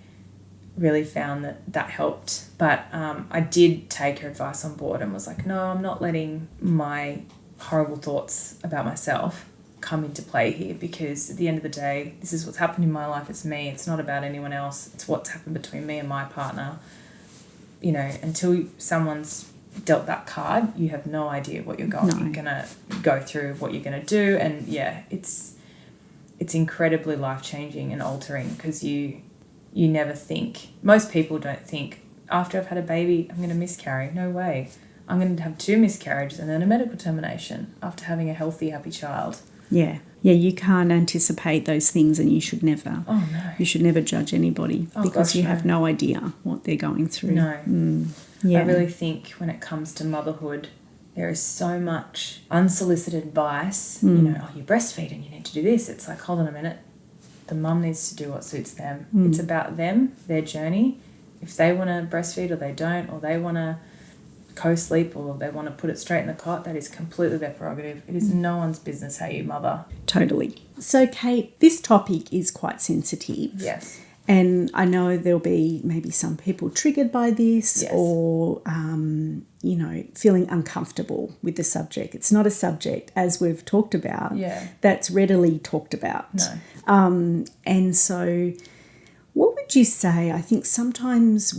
really found that helped. But I did take her advice on board and was like, no, I'm not letting my horrible thoughts about myself come into play here, because at the end of the day, this is what's happened in my life. It's me. It's not about anyone else. It's what's happened between me and my partner. Until someone's dealt that card, you have no idea what you're gonna go through, what you're gonna do. And it's incredibly life-changing and altering, because you never think, most people don't think, after I've had a baby, I'm going to miscarry. No way. I'm going to have 2 miscarriages and then a medical termination after having a healthy, happy child. Yeah, you can't anticipate those things, and you should never. Oh, no. You should never judge anybody because you have no idea what they're going through. No. I really think when it comes to motherhood, there is so much unsolicited advice. You breastfeed and you need to do this. It's like, hold on a minute. The mum needs to do what suits them. It's about them, their journey. If they want to breastfeed or they don't, or they want to co-sleep or they want to put it straight in the cot, that is completely their prerogative. It is no one's business how you mother. Totally. So, Kate, this topic is quite sensitive. Yes. And I know there'll be maybe some people triggered by this, or, feeling uncomfortable with the subject. It's not a subject, as we've talked about, that's readily talked about. No. And so what would you say? I think sometimes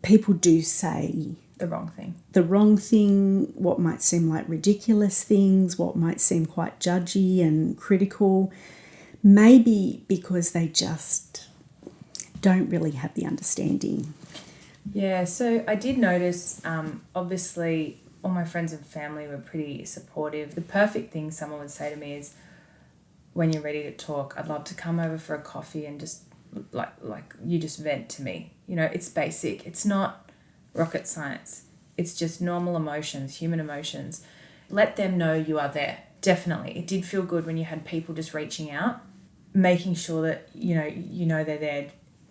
people do say the wrong thing, what might seem like ridiculous things, what might seem quite judgy and critical, maybe because they just don't really have the understanding. Yeah, so I did notice, obviously, all my friends and family were pretty supportive. The perfect thing someone would say to me is, when you're ready to talk, I'd love to come over for a coffee and just, like you just vent to me. It's basic. It's not rocket science. It's just normal emotions, human emotions. Let them know you are there. Definitely. It did feel good when you had people just reaching out, making sure that, you know they're there.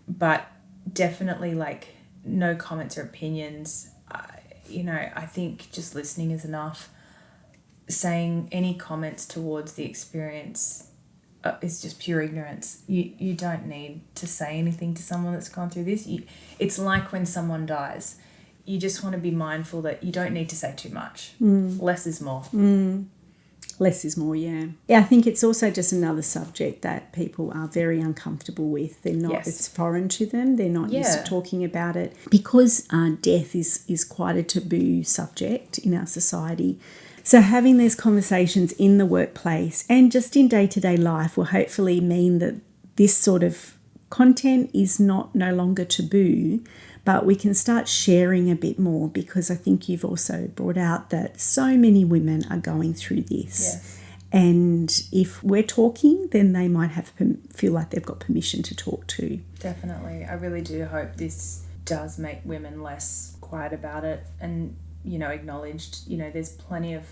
But definitely like no comments or opinions. I think just listening is enough. Saying any comments towards the experience is just pure ignorance. You don't need to say anything to someone that's gone through this. It's like when someone dies. You just want to be mindful that you don't need to say too much. Less is more. Less is more, yeah. Yeah, I think it's also just another subject that people are very uncomfortable with. They're not, Yes. It's foreign to them. They're not used to talking about it. Because death is quite a taboo subject in our society. So having these conversations in the workplace and just in day-to-day life will hopefully mean that this sort of content is no longer taboo, but we can start sharing a bit more, because I think you've also brought out that so many women are going through this. Yes. And if we're talking, then they might feel like they've got permission to talk too. Definitely. I really do hope this does make women less quiet about it and, acknowledged. There's plenty of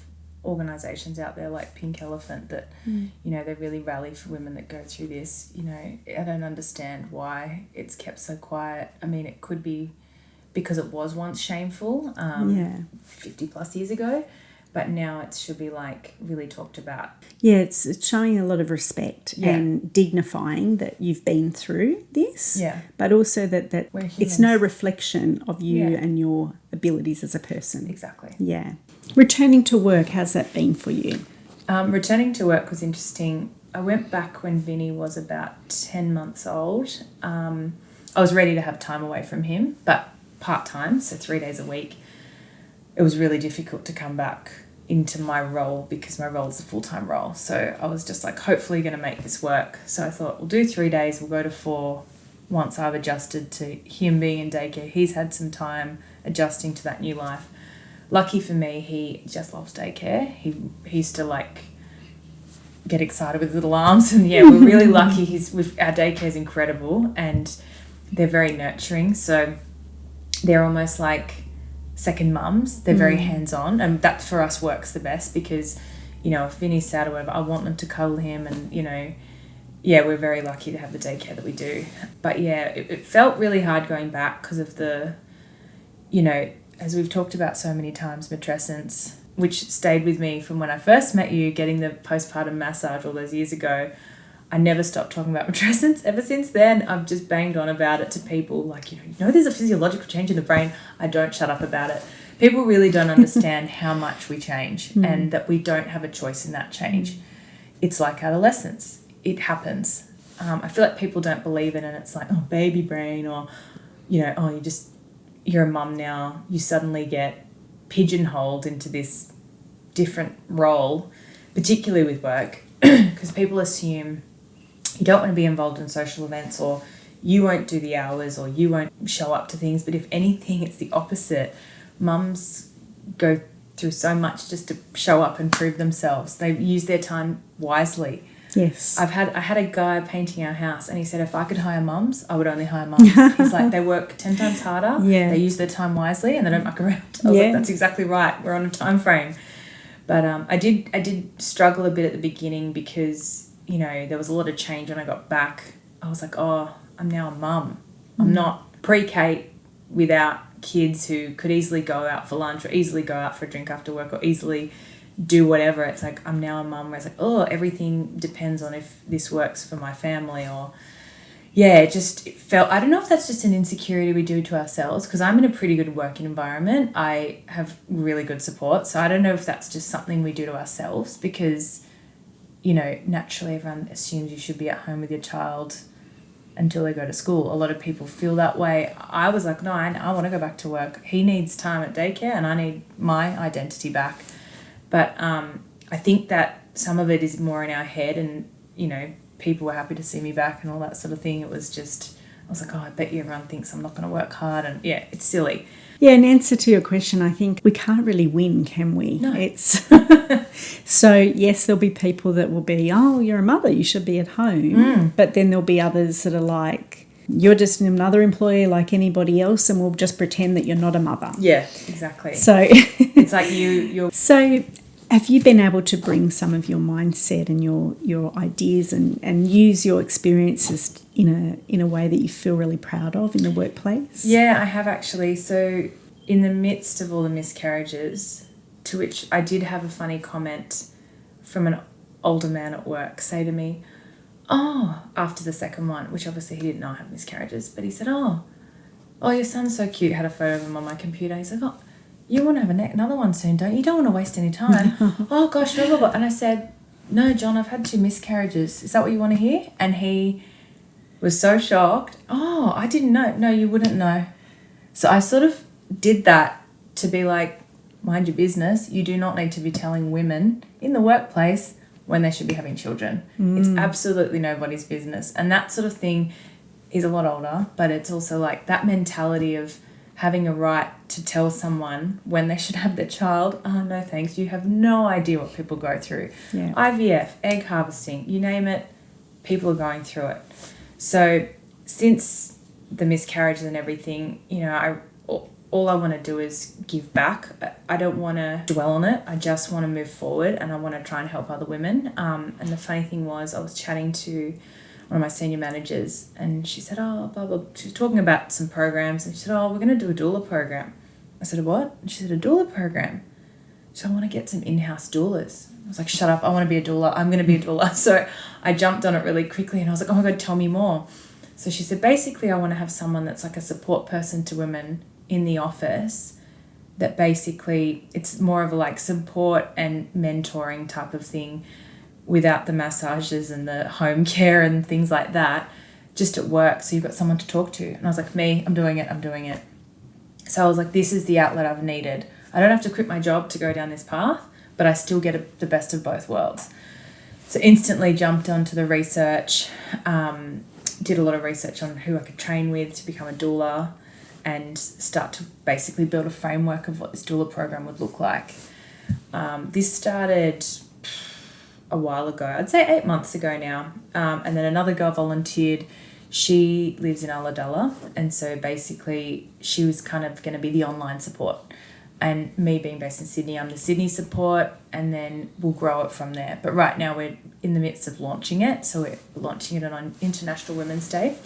organisations out there like Pink Elephant that, they really rally for women that go through this. I don't understand why it's kept so quiet. I mean, it could be because it was once shameful 50 plus years ago, but now it should be like really talked about. Yeah, it's showing a lot of respect and dignifying that you've been through this, but also that it's no reflection of you and your abilities as a person. Exactly. Yeah. Returning to work, how's that been for you? Returning to work was interesting. I went back when Vinny was about 10 months old. I was ready to have time away from him, but part-time, so 3 days a week. It was really difficult to come back into my role because my role is a full-time role. So I was just like, hopefully going to make this work. So I thought, we'll do 3 days, we'll go to 4 once I've adjusted to him being in daycare. He's had some time adjusting to that new life. Lucky for me, he just loves daycare. He used to like get excited with little arms, and we're really lucky. Our daycare is incredible, and they're very nurturing. So they're almost like second mums. They're very hands-on, and that for us works the best because, if Vinny's sad or whatever, I want them to cuddle him, and we're very lucky to have the daycare that we do. But it felt really hard going back because of the, as we've talked about so many times, matrescence, which stayed with me from when I first met you, getting the postpartum massage all those years ago. I never stopped talking about matrescence ever since then. I've just banged on about it to people like, there's a physiological change in the brain. I don't shut up about it. People really don't understand how much we change and that we don't have a choice in that change. It's like adolescence. It happens. I feel like people don't believe it, and it's like, oh, baby brain, or, you're a mum now, you suddenly get pigeonholed into this different role, particularly with work, because people assume you don't want to be involved in social events, or you won't do the hours, or you won't show up to things. But if anything, it's the opposite. Mums go through so much just to show up and prove themselves. They use their time wisely. Yes. I had a guy painting our house, and he said if I could hire mums, I would only hire mums. He's like, they work 10 times harder. Yeah. They use their time wisely, and they don't muck around. I was like, that's exactly right. We're on a time frame. But I did struggle a bit at the beginning because, there was a lot of change when I got back. I was like, oh, I'm now a mum. I'm not pre-Kate without kids who could easily go out for lunch or easily go out for a drink after work or easily do whatever. It's like I'm now a mum where it's like, oh, everything depends on if this works for my family, or it felt, I don't know if that's just an insecurity we do to ourselves, because I'm in a pretty good working environment. I have really good support, so I don't know if that's just something we do to ourselves because, naturally everyone assumes you should be at home with your child until they go to school. A lot of people feel that way. I was like, no, I want to go back to work. He needs time at daycare and I need my identity back. But I think that some of it is more in our head, and, people were happy to see me back and all that sort of thing. It was just, I was like, oh, I bet you everyone thinks I'm not going to work hard. And it's silly. Yeah, in answer to your question, I think we can't really win, can we? No. It's so, yes, there'll be people that will be, oh, you're a mother, you should be at home. But then there'll be others that are like, you're just another employee like anybody else, and we'll just pretend that you're not a mother. Yeah, exactly. So it's like you're... So Have you been able to bring some of your mindset and your ideas and use your experiences in a way that you feel really proud of in the workplace? Yeah, I have actually. So in the midst of all the miscarriages, to which I did have a funny comment from an older man at work say to me, after the second one, which obviously he didn't know I had miscarriages, but he said, oh, your son's so cute. Had a photo of him on my computer. He's like, oh, you want to have another one soon, don't you? You don't want to waste any time. Oh, gosh, blah, blah, blah. And I said, no, John, I've had 2 miscarriages. Is that what you want to hear? And he was so shocked. Oh, I didn't know. No, you wouldn't know. So I sort of did that to be like, mind your business. You do not need to be telling women in the workplace when they should be having children. It's absolutely nobody's business. And that sort of thing is a lot older, but it's also like that mentality of having a right to tell someone when they should have their child, no thanks, you have no idea what people go through. Yeah. IVF, egg harvesting, you name it, people are going through it. So since the miscarriages and everything, all I want to do is give back. I don't want to dwell on it. I just want to move forward, and I want to try and help other women. And the funny thing was, I was chatting to one of my senior managers, and she said, oh, blah, blah. She was talking about some programs, and she said, oh, we're going to do a doula program. I said, a what? And she said, a doula program. So I want to get some in-house doulas. I was like, shut up, I want to be a doula. I'm going to be a doula. So I jumped on it really quickly, and I was like, oh my God, tell me more. So she said, basically, I want to have someone that's like a support person to women in the office, that basically it's more of a like support and mentoring type of thing, without the massages and the home care and things like that, just at work. So you've got someone to talk to. And I was like, I'm doing it. So I was like, this is the outlet I've needed. I don't have to quit my job to go down this path, but I still get the best of both worlds. So instantly jumped onto the research, did a lot of research on who I could train with to become a doula, and start to basically build a framework of what this doula program would look like. This started a while ago, I'd say 8 months ago now. And then another girl volunteered. She lives in Ulladulla, and so basically she was kind of going to be the online support. And me being based in Sydney, I'm the Sydney support, and then we'll grow it from there. But right now we're in the midst of launching it. So we're launching it on International Women's Day.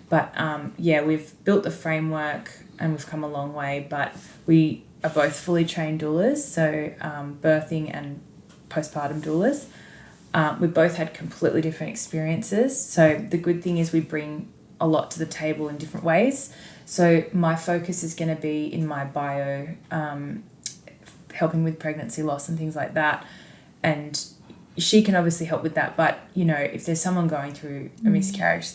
But we've built the framework and we've come a long way, but we are both fully trained doulas, so birthing and postpartum doulas. We both had completely different experiences. So the good thing is we bring a lot to the table in different ways. So my focus is going to be in my bio, helping with pregnancy loss and things like that. And she can obviously help with that. But, if there's someone going through a miscarriage,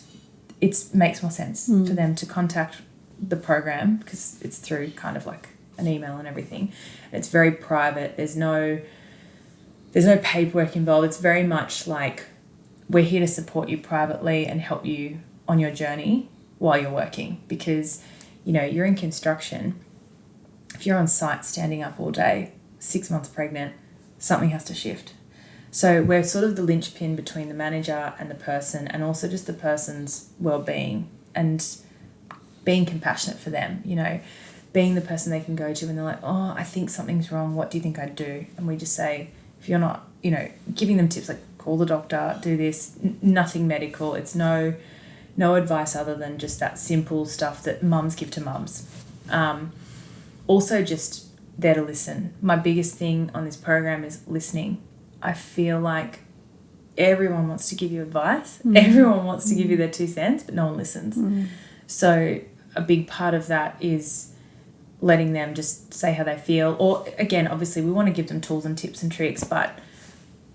it makes more sense for them to contact the program, because it's through kind of like an email and everything. And it's very private. There's no paperwork involved. It's very much like, we're here to support you privately and help you on your journey while you're working, because, you're in construction. If you're on site standing up all day, 6 months pregnant, something has to shift. So we're sort of the linchpin between the manager and the person, and also just the person's well-being and being compassionate for them, being the person they can go to when they're like, oh, I think something's wrong. What do you think I'd do? And we just say, if you're not, giving them tips like call the doctor, do this, nothing medical. It's no advice other than just that simple stuff that mums give to mums. Also just there to listen. My biggest thing on this program is listening. I feel like everyone wants to give you advice. Everyone wants to give you their 2 cents, but no one listens. So a big part of that is letting them just say how they feel. Or again, obviously we want to give them tools and tips and tricks, but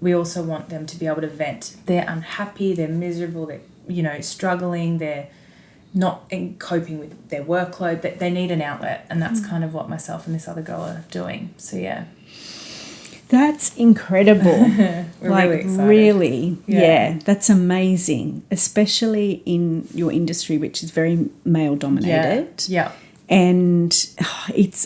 we also want them to be able to vent. They're unhappy, they're miserable, they're, struggling, they're not coping with their workload. They need an outlet, and that's kind of what myself and this other girl are doing. So yeah. That's incredible. We're really excited. Really, yeah, that's amazing, especially in your industry, which is very male dominated. Yeah. And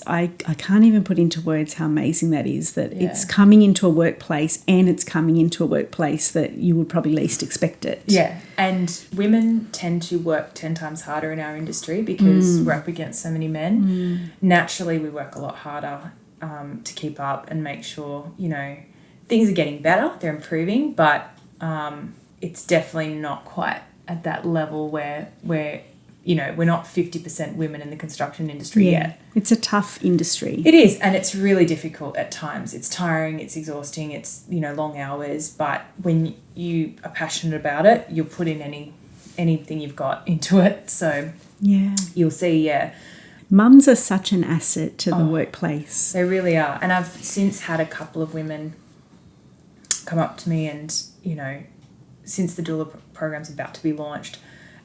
I can't even put into words how amazing that is, that it's coming into a workplace, and it's coming into a workplace that you would probably least expect it. Yeah, and women tend to work 10 times harder in our industry because we're up against so many men. Naturally, we work a lot harder to keep up and make sure, things are getting better, they're improving, but it's definitely not quite at that level where we're not 50% women in the construction industry yet. It's a tough industry. It is, and it's really difficult at times. It's tiring, it's exhausting, it's, long hours, but when you are passionate about it, you'll put in anything you've got into it. So you'll see, Mums are such an asset to the workplace. They really are. And I've since had a couple of women come up to me and, since the doula program's about to be launched,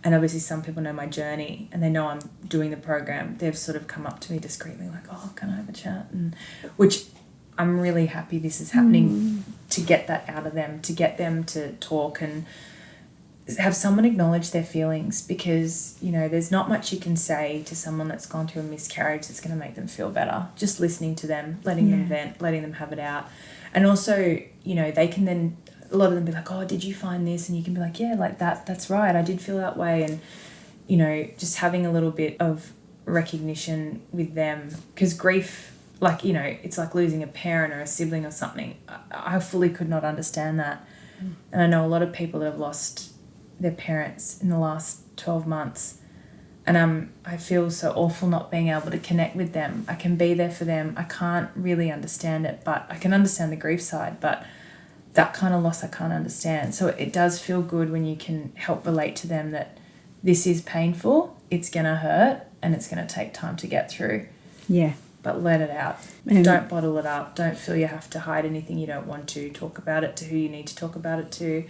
and obviously some people know my journey and they know I'm doing the program, they've sort of come up to me discreetly like, oh, can I have a chat? And which I'm really happy this is happening to get that out of them, to get them to talk and have someone acknowledge their feelings, because, there's not much you can say to someone that's gone through a miscarriage that's going to make them feel better. Just listening to them, letting them vent, letting them have it out. And also, they can then, a lot of them be like, oh, did you find this? And you can be like, yeah, like that's right, I did feel that way. And, just having a little bit of recognition with them, because grief, like, it's like losing a parent or a sibling or something. I fully could not understand that. And I know a lot of people that have lost their parents in the last 12 months, and I feel so awful not being able to connect with them. I can be there for them. I can't really understand it, but I can understand the grief side, but that kind of loss I can't understand. So it does feel good when you can help relate to them that this is painful, it's going to hurt, and it's going to take time to get through. Yeah. But let it out. Don't bottle it up. Don't feel you have to hide anything you don't want to. Talk about it to who you need to talk about it to,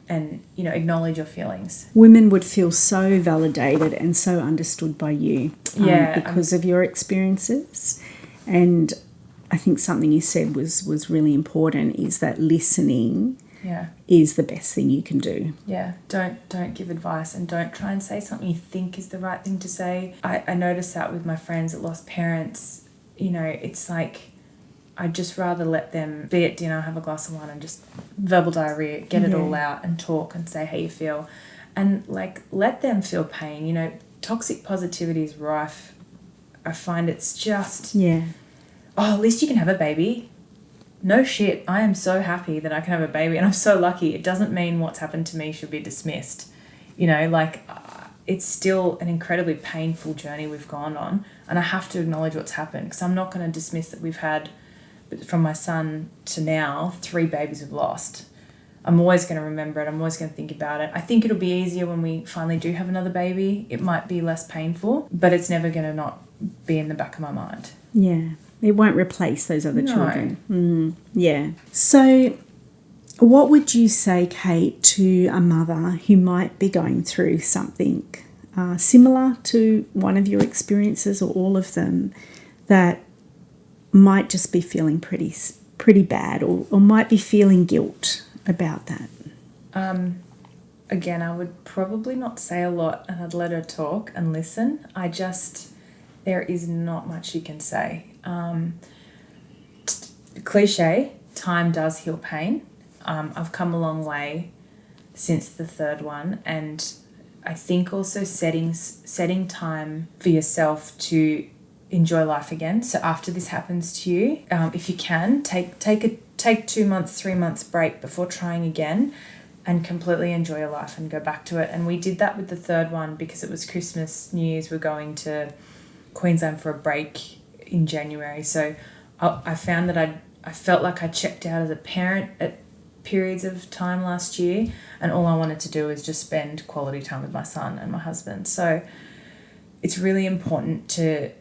and, acknowledge your feelings. Women would feel so validated and so understood by you because of your experiences. And I think something you said was really important, is that listening is the best thing you can do. Yeah, don't give advice, and don't try and say something you think is the right thing to say. I noticed that with my friends that lost parents. It's like I'd just rather let them be at dinner, have a glass of wine and just verbal diarrhea, get it all out and talk and say how you feel. And, like, let them feel pain. Toxic positivity is rife. I find it's just... oh, at least you can have a baby. No shit. I am so happy that I can have a baby, and I'm so lucky. It doesn't mean what's happened to me should be dismissed. It's still an incredibly painful journey we've gone on, and I have to acknowledge what's happened, because I'm not going to dismiss that we've had, from my son to now, 3 babies we've lost. I'm always going to remember it. I'm always going to think about it. I think it'll be easier when we finally do have another baby. It might be less painful, but it's never going to not be in the back of my mind. Yeah. It won't replace those other children. Yeah. So what would you say, Kate, to a mother who might be going through something similar to one of your experiences or all of them, that might just be feeling pretty bad or might be feeling guilt about that? Again, I would probably not say a lot, and I'd let her talk and listen. There is not much you can say. Cliche, time does heal pain. I've come a long way since the 3rd one, and I think also setting time for yourself to enjoy life again. So after this happens to you, if you can, take 2 months, 3 months break before trying again, and completely enjoy your life and go back to it. And we did that with the 3rd one because it was Christmas, New Year's. We're going to Queensland for a break in January. So I found that I felt like I checked out as a parent at periods of time last year, and all I wanted to do is just spend quality time with my son and my husband. So it's really important to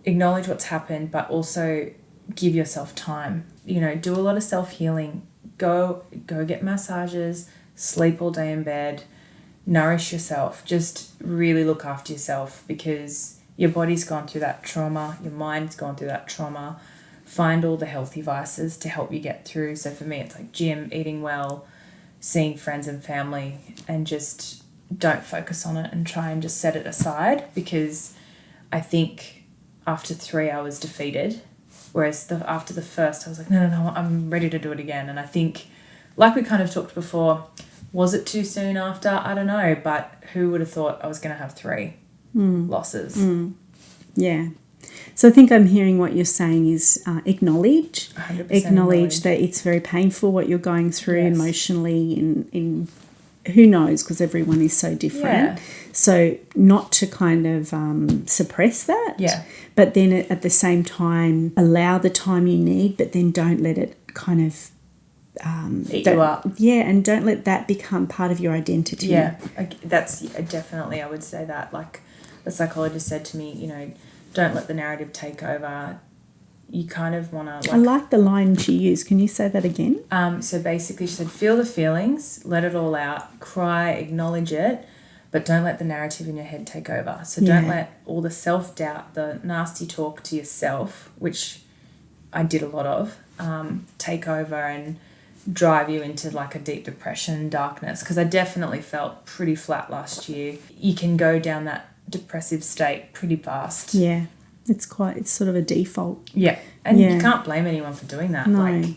acknowledge what's happened, but also give yourself time. Do a lot of self-healing. Go get massages, sleep all day in bed, nourish yourself. Just really look after yourself, because your body's gone through that trauma, your mind's gone through that trauma. Find all the healthy vices to help you get through. So for me, it's like gym, eating well, seeing friends and family, and just don't focus on it and try and just set it aside, because I think after 3 I was defeated, whereas after the first I was like, no, I'm ready to do it again. And I think, like we kind of talked before, was it too soon after? I don't know, but who would have thought I was going to have 3 losses? Yeah. So I think I'm hearing what you're saying is acknowledge. 100% Acknowledge that it's very painful what you're going through Yes. emotionally in who knows, because everyone is so different. Yeah. So not to kind of suppress that. Yeah. But then at the same time, allow the time you need, but then don't let it kind of eat you up. Yeah, and don't let that become part of your identity. Yeah, that's definitely, I would say that. Like the psychologist said to me, you know, don't let the narrative take over. You kind of want to... I like the line she used. Can you say that again? So basically she said, feel the feelings, let it all out, cry, acknowledge it, but don't let the narrative in your head take over. So don't let all the self-doubt, the nasty talk to yourself, which I did a lot of, take over and drive you into like a deep depression and darkness, because I definitely felt pretty flat last year. You can go down that depressive state pretty fast. Yeah, it's sort of a default. Yeah, and you can't blame anyone for doing that. No. Like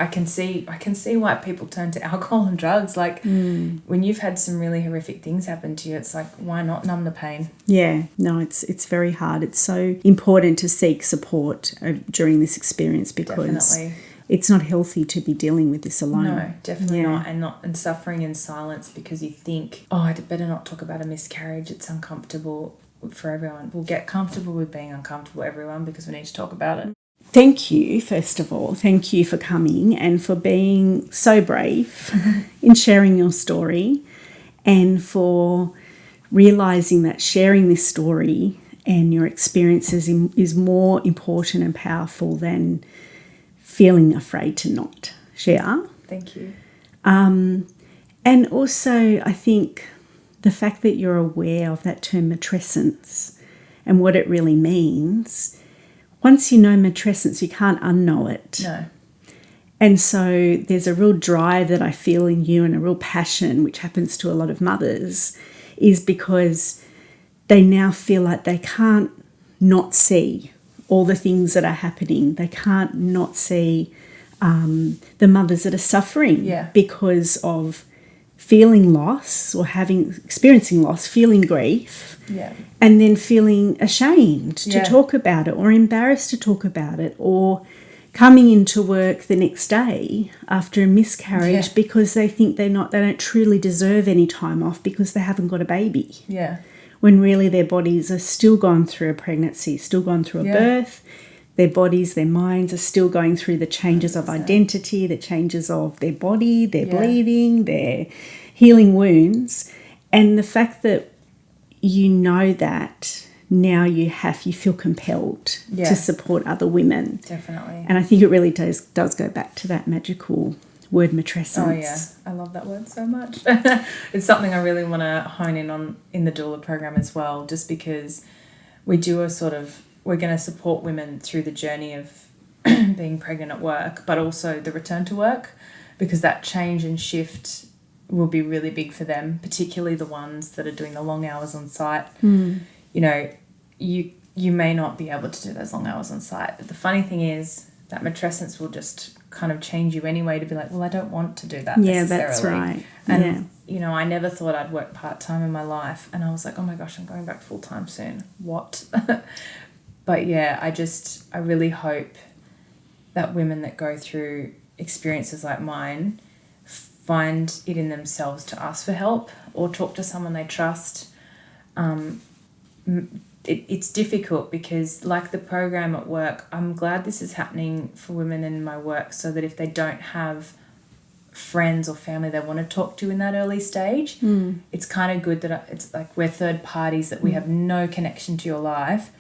I can see why people turn to alcohol and drugs. Like when you've had some really horrific things happen to you, it's like, why not numb the pain? Yeah, no, it's very hard. It's so important to seek support during this experience, because Definitely. it's not healthy to be dealing with this alone. No, definitely not. And suffering in silence because you think, oh, I'd better not talk about a miscarriage. It's uncomfortable for everyone. We'll get comfortable with being uncomfortable, everyone, because we need to talk about it. Thank you, first of all. Thank you for coming and for being so brave in sharing your story, and for realising that sharing this story and your experiences is more important and powerful than feeling afraid to not share. Thank you. And also, I think the fact that you're aware of that term matrescence and what it really means. Once you know matrescence, you can't unknow it. No. And so there's a real drive that I feel in you, and a real passion, which happens to a lot of mothers, is because they now feel like they can't not see all the things that are happening. They can't not see the mothers that are suffering because of feeling loss or experiencing loss, feeling grief, and then feeling ashamed to talk about it, or embarrassed to talk about it, or coming into work the next day after a miscarriage because they think they don't truly deserve any time off because they haven't got a baby. Yeah. When really their bodies are still going through a pregnancy, still going through a birth. Their bodies, their minds are still going through the changes of identity, the changes of their body, their bleeding, their healing wounds. And the fact that you know that now you feel compelled to support other women. Definitely. And I think it really does go back to that magical word matrescence. Oh, yeah. I love that word so much. It's something I really want to hone in on in the doula program as well, just because we do we're going to support women through the journey of being pregnant at work, but also the return to work, because that change and shift will be really big for them, particularly the ones that are doing the long hours on site. You know, you may not be able to do those long hours on site. But the funny thing is that matrescence will just kind of change you anyway to be like, well, I don't want to do that necessarily. Yeah, that's right. And, you know, I never thought I'd work part-time in my life. And I was like, oh my gosh, I'm going back full-time soon. What? But yeah, I really hope that women that go through experiences like mine find it in themselves to ask for help or talk to someone they trust. It's difficult because, like the program at work, I'm glad this is happening for women in my work, so that if they don't have friends or family they want to talk to in that early stage, it's kind of good that it's like we're third parties, that we have no connection to your life.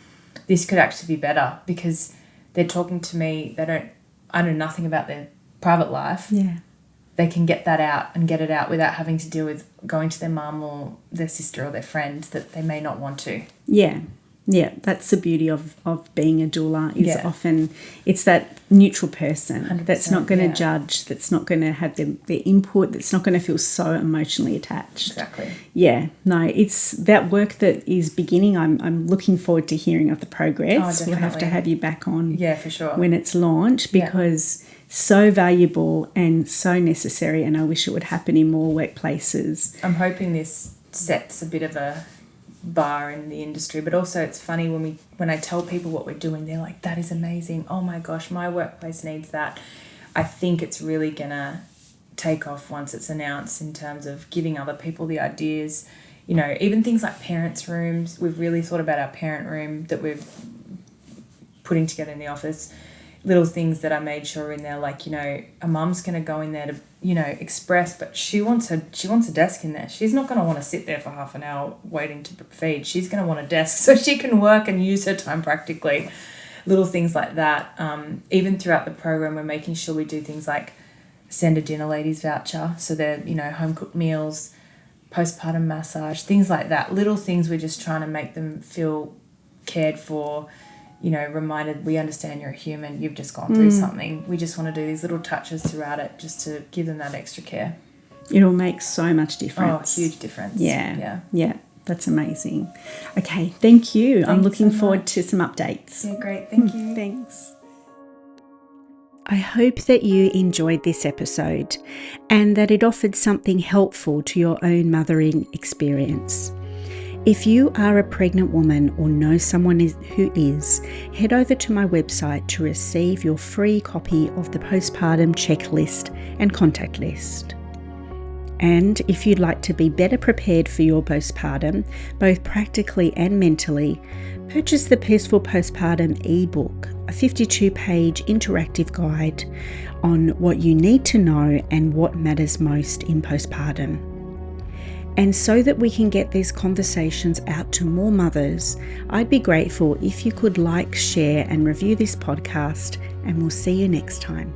This could actually be better because they're talking to me. I know nothing about their private life. Yeah. They can get that out and get it out without having to deal with going to their mum or their sister or their friend that they may not want to. Yeah. Yeah, that's the beauty of being a doula, is often it's that neutral person that's not going to judge, that's not going to have their input, that's not going to feel so emotionally attached. Exactly. Yeah, no, it's that work that is beginning. I'm looking forward to hearing of the progress. We'll have to have you back on for sure when it's launched, because so valuable and so necessary, and I wish it would happen in more workplaces. I'm hoping this sets a bit of a bar in the industry, but also it's funny when I tell people what we're doing, they're like, that is amazing. Oh my gosh, my workplace needs that. I think it's really gonna take off once it's announced in terms of giving other people the ideas. You know, even things like parents' rooms. We've really thought about our parent room that we're putting together in the office. Little things that I made sure are in there, like, you know, a mum's going to go in there to, you know, express, but she wants a desk in there. She's not going to want to sit there for half an hour waiting to feed. She's going to want a desk so she can work and use her time practically. Little things like that. Even throughout the program, we're making sure we do things like send a dinner ladies voucher, so they're, you know, home cooked meals, postpartum massage, things like that. Little things, we're just trying to make them feel cared for, you know, reminded, we understand you're a human, you've just gone through something. We just want to do these little touches throughout it just to give them that extra care. It'll make so much difference. Oh, huge difference. Yeah. That's amazing. Okay, thank you. I'm looking forward to some updates. Yeah, great. Thank you. Thanks. I hope that you enjoyed this episode and that it offered something helpful to your own mothering experience. If you are a pregnant woman or know someone who is, head over to my website to receive your free copy of the postpartum checklist and contact list. And if you'd like to be better prepared for your postpartum, both practically and mentally, purchase the Peaceful Postpartum ebook, a 52-page interactive guide on what you need to know and what matters most in postpartum. And so that we can get these conversations out to more mothers, I'd be grateful if you could like, share, and review this podcast, and we'll see you next time.